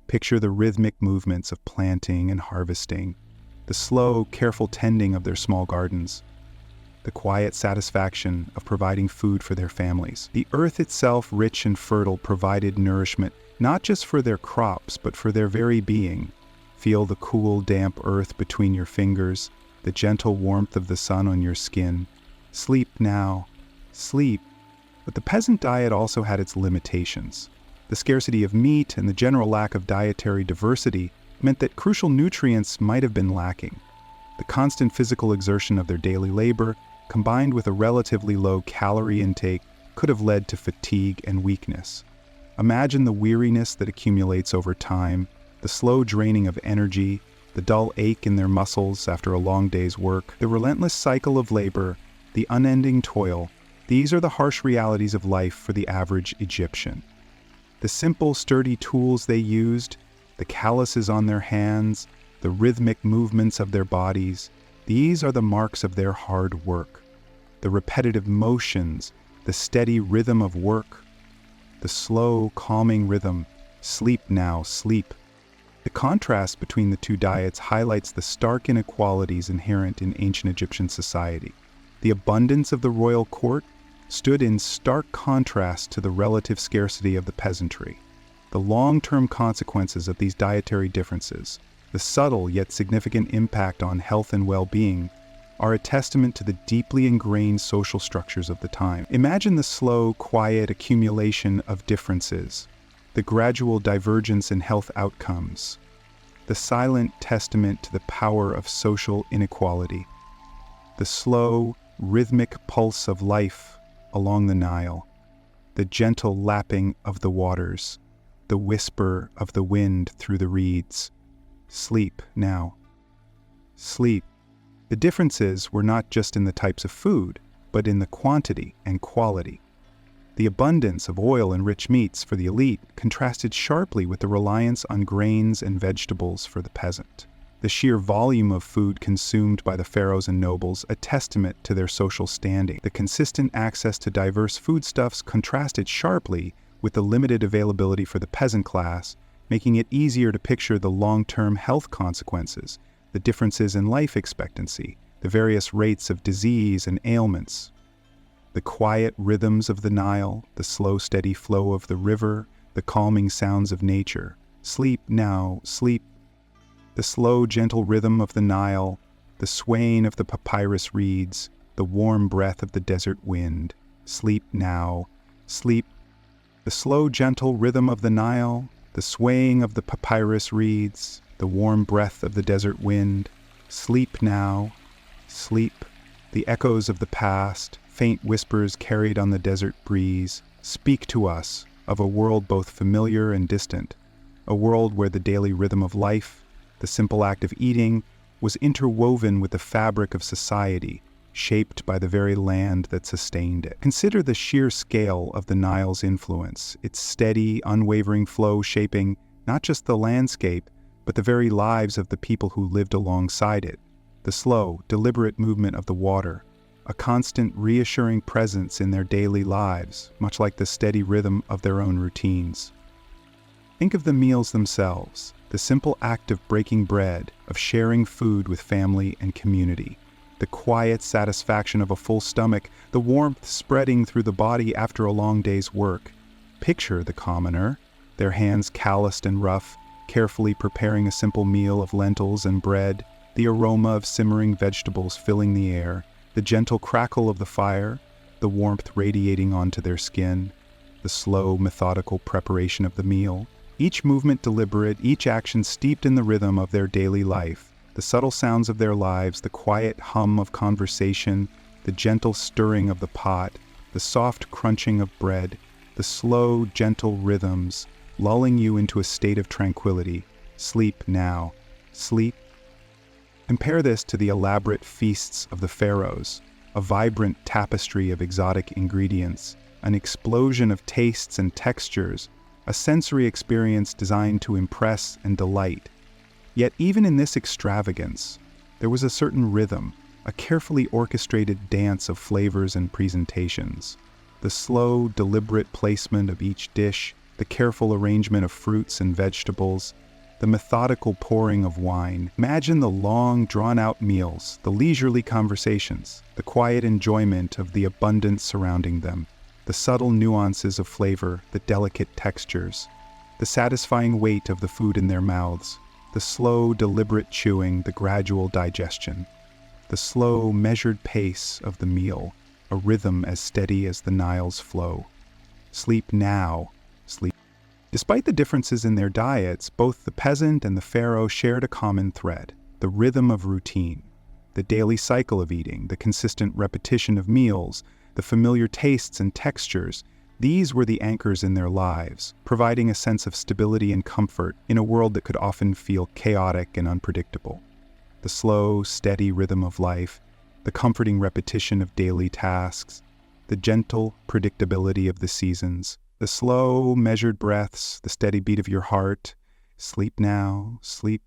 Picture the rhythmic movements of planting and harvesting, the slow, careful tending of their small gardens, the quiet satisfaction of providing food for their families. The earth itself, rich and fertile, provided nourishment not just for their crops, but for their very being. Feel the cool, damp earth between your fingers, the gentle warmth of the sun on your skin. Sleep now, sleep. But the peasant diet also had its limitations. The scarcity of meat and the general lack of dietary diversity meant that crucial nutrients might have been lacking. The constant physical exertion of their daily labor, combined with a relatively low calorie intake, could have led to fatigue and weakness. Imagine the weariness that accumulates over time, the slow draining of energy, the dull ache in their muscles after a long day's work, the relentless cycle of labor, the unending toil. These are the harsh realities of life for the average Egyptian. The simple, sturdy tools they used, the calluses on their hands, the rhythmic movements of their bodies, these are the marks of their hard work. The repetitive motions, the steady rhythm of work, the slow, calming rhythm, sleep now, sleep. The contrast between the two diets highlights the stark inequalities inherent in ancient Egyptian society. The abundance of the royal court stood in stark contrast to the relative scarcity of the peasantry. The long-term consequences of these dietary differences, the subtle yet significant impact on health and well-being, are a testament to the deeply ingrained social structures of the time. Imagine the slow, quiet accumulation of differences, the gradual divergence in health outcomes, the silent testament to the power of social inequality, the slow, rhythmic pulse of life along the Nile, the gentle lapping of the waters, the whisper of the wind through the reeds. Sleep now. Sleep. The differences were not just in the types of food, but in the quantity and quality. The abundance of oil and rich meats for the elite contrasted sharply with the reliance on grains and vegetables for the peasant. The sheer volume of food consumed by the pharaohs and nobles, a testament to their social standing. The consistent access to diverse foodstuffs contrasted sharply with the limited availability for the peasant class, making it easier to picture the long-term health consequences, the differences in life expectancy, the various rates of disease and ailments. The quiet rhythms of the Nile, the slow, steady flow of the river, the calming sounds of nature. Sleep now, sleep. The slow, gentle rhythm of the Nile, the swaying of the papyrus reeds, the warm breath of the desert wind. Sleep now, sleep. The slow, gentle rhythm of the Nile, the swaying of the papyrus reeds, the warm breath of the desert wind. Sleep now, sleep. The echoes of the past, faint whispers carried on the desert breeze, speak to us of a world both familiar and distant, a world where the daily rhythm of life, the simple act of eating, was interwoven with the fabric of society, shaped by the very land that sustained it. Consider the sheer scale of the Nile's influence, its steady, unwavering flow shaping not just the landscape, but the very lives of the people who lived alongside it. The slow, deliberate movement of the water, a constant, reassuring presence in their daily lives, much like the steady rhythm of their own routines. Think of the meals themselves, the simple act of breaking bread, of sharing food with family and community, the quiet satisfaction of a full stomach, the warmth spreading through the body after a long day's work. Picture the commoner, their hands calloused and rough, carefully preparing a simple meal of lentils and bread, the aroma of simmering vegetables filling the air, the gentle crackle of the fire, the warmth radiating onto their skin, the slow, methodical preparation of the meal, each movement deliberate, each action steeped in the rhythm of their daily life, the subtle sounds of their lives, the quiet hum of conversation, the gentle stirring of the pot, the soft crunching of bread, the slow, gentle rhythms, lulling you into a state of tranquility. Sleep now, sleep. Compare this to the elaborate feasts of the pharaohs, a vibrant tapestry of exotic ingredients, an explosion of tastes and textures, a sensory experience designed to impress and delight. Yet even in this extravagance, there was a certain rhythm, a carefully orchestrated dance of flavors and presentations. The slow, deliberate placement of each dish, the careful arrangement of fruits and vegetables, the methodical pouring of wine. Imagine the long, drawn-out meals, the leisurely conversations, the quiet enjoyment of the abundance surrounding them, the subtle nuances of flavor, the delicate textures, the satisfying weight of the food in their mouths, the slow, deliberate chewing, the gradual digestion, the slow, measured pace of the meal, a rhythm as steady as the Nile's flow. Sleep now, sleep. Despite the differences in their diets, both the peasant and the pharaoh shared a common thread, the rhythm of routine, the daily cycle of eating, the consistent repetition of meals, the familiar tastes and textures. These were the anchors in their lives, providing a sense of stability and comfort in a world that could often feel chaotic and unpredictable. The slow, steady rhythm of life, the comforting repetition of daily tasks, the gentle predictability of the seasons, the slow, measured breaths, the steady beat of your heart. Sleep now, sleep.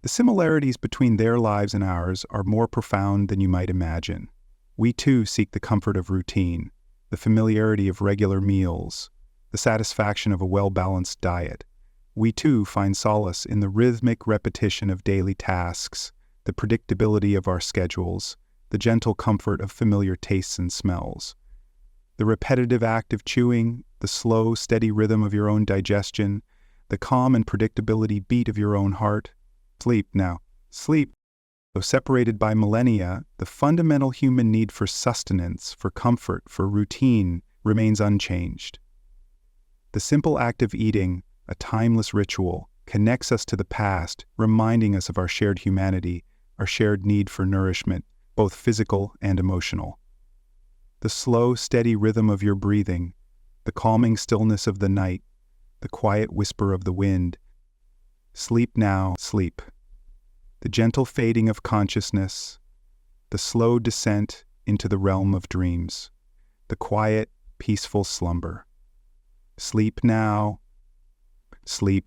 The similarities between their lives and ours are more profound than you might imagine. We too seek the comfort of routine, the familiarity of regular meals, the satisfaction of a well-balanced diet. We too find solace in the rhythmic repetition of daily tasks, the predictability of our schedules, the gentle comfort of familiar tastes and smells. The repetitive act of chewing, the slow, steady rhythm of your own digestion, the calm and predictability beat of your own heart. Sleep now, sleep. Though separated by millennia, the fundamental human need for sustenance, for comfort, for routine remains unchanged. The simple act of eating, a timeless ritual, connects us to the past, reminding us of our shared humanity, our shared need for nourishment, both physical and emotional. The slow, steady rhythm of your breathing, the calming stillness of the night, the quiet whisper of the wind. Sleep now, sleep. The gentle fading of consciousness, the slow descent into the realm of dreams, the quiet, peaceful slumber. Sleep now, sleep.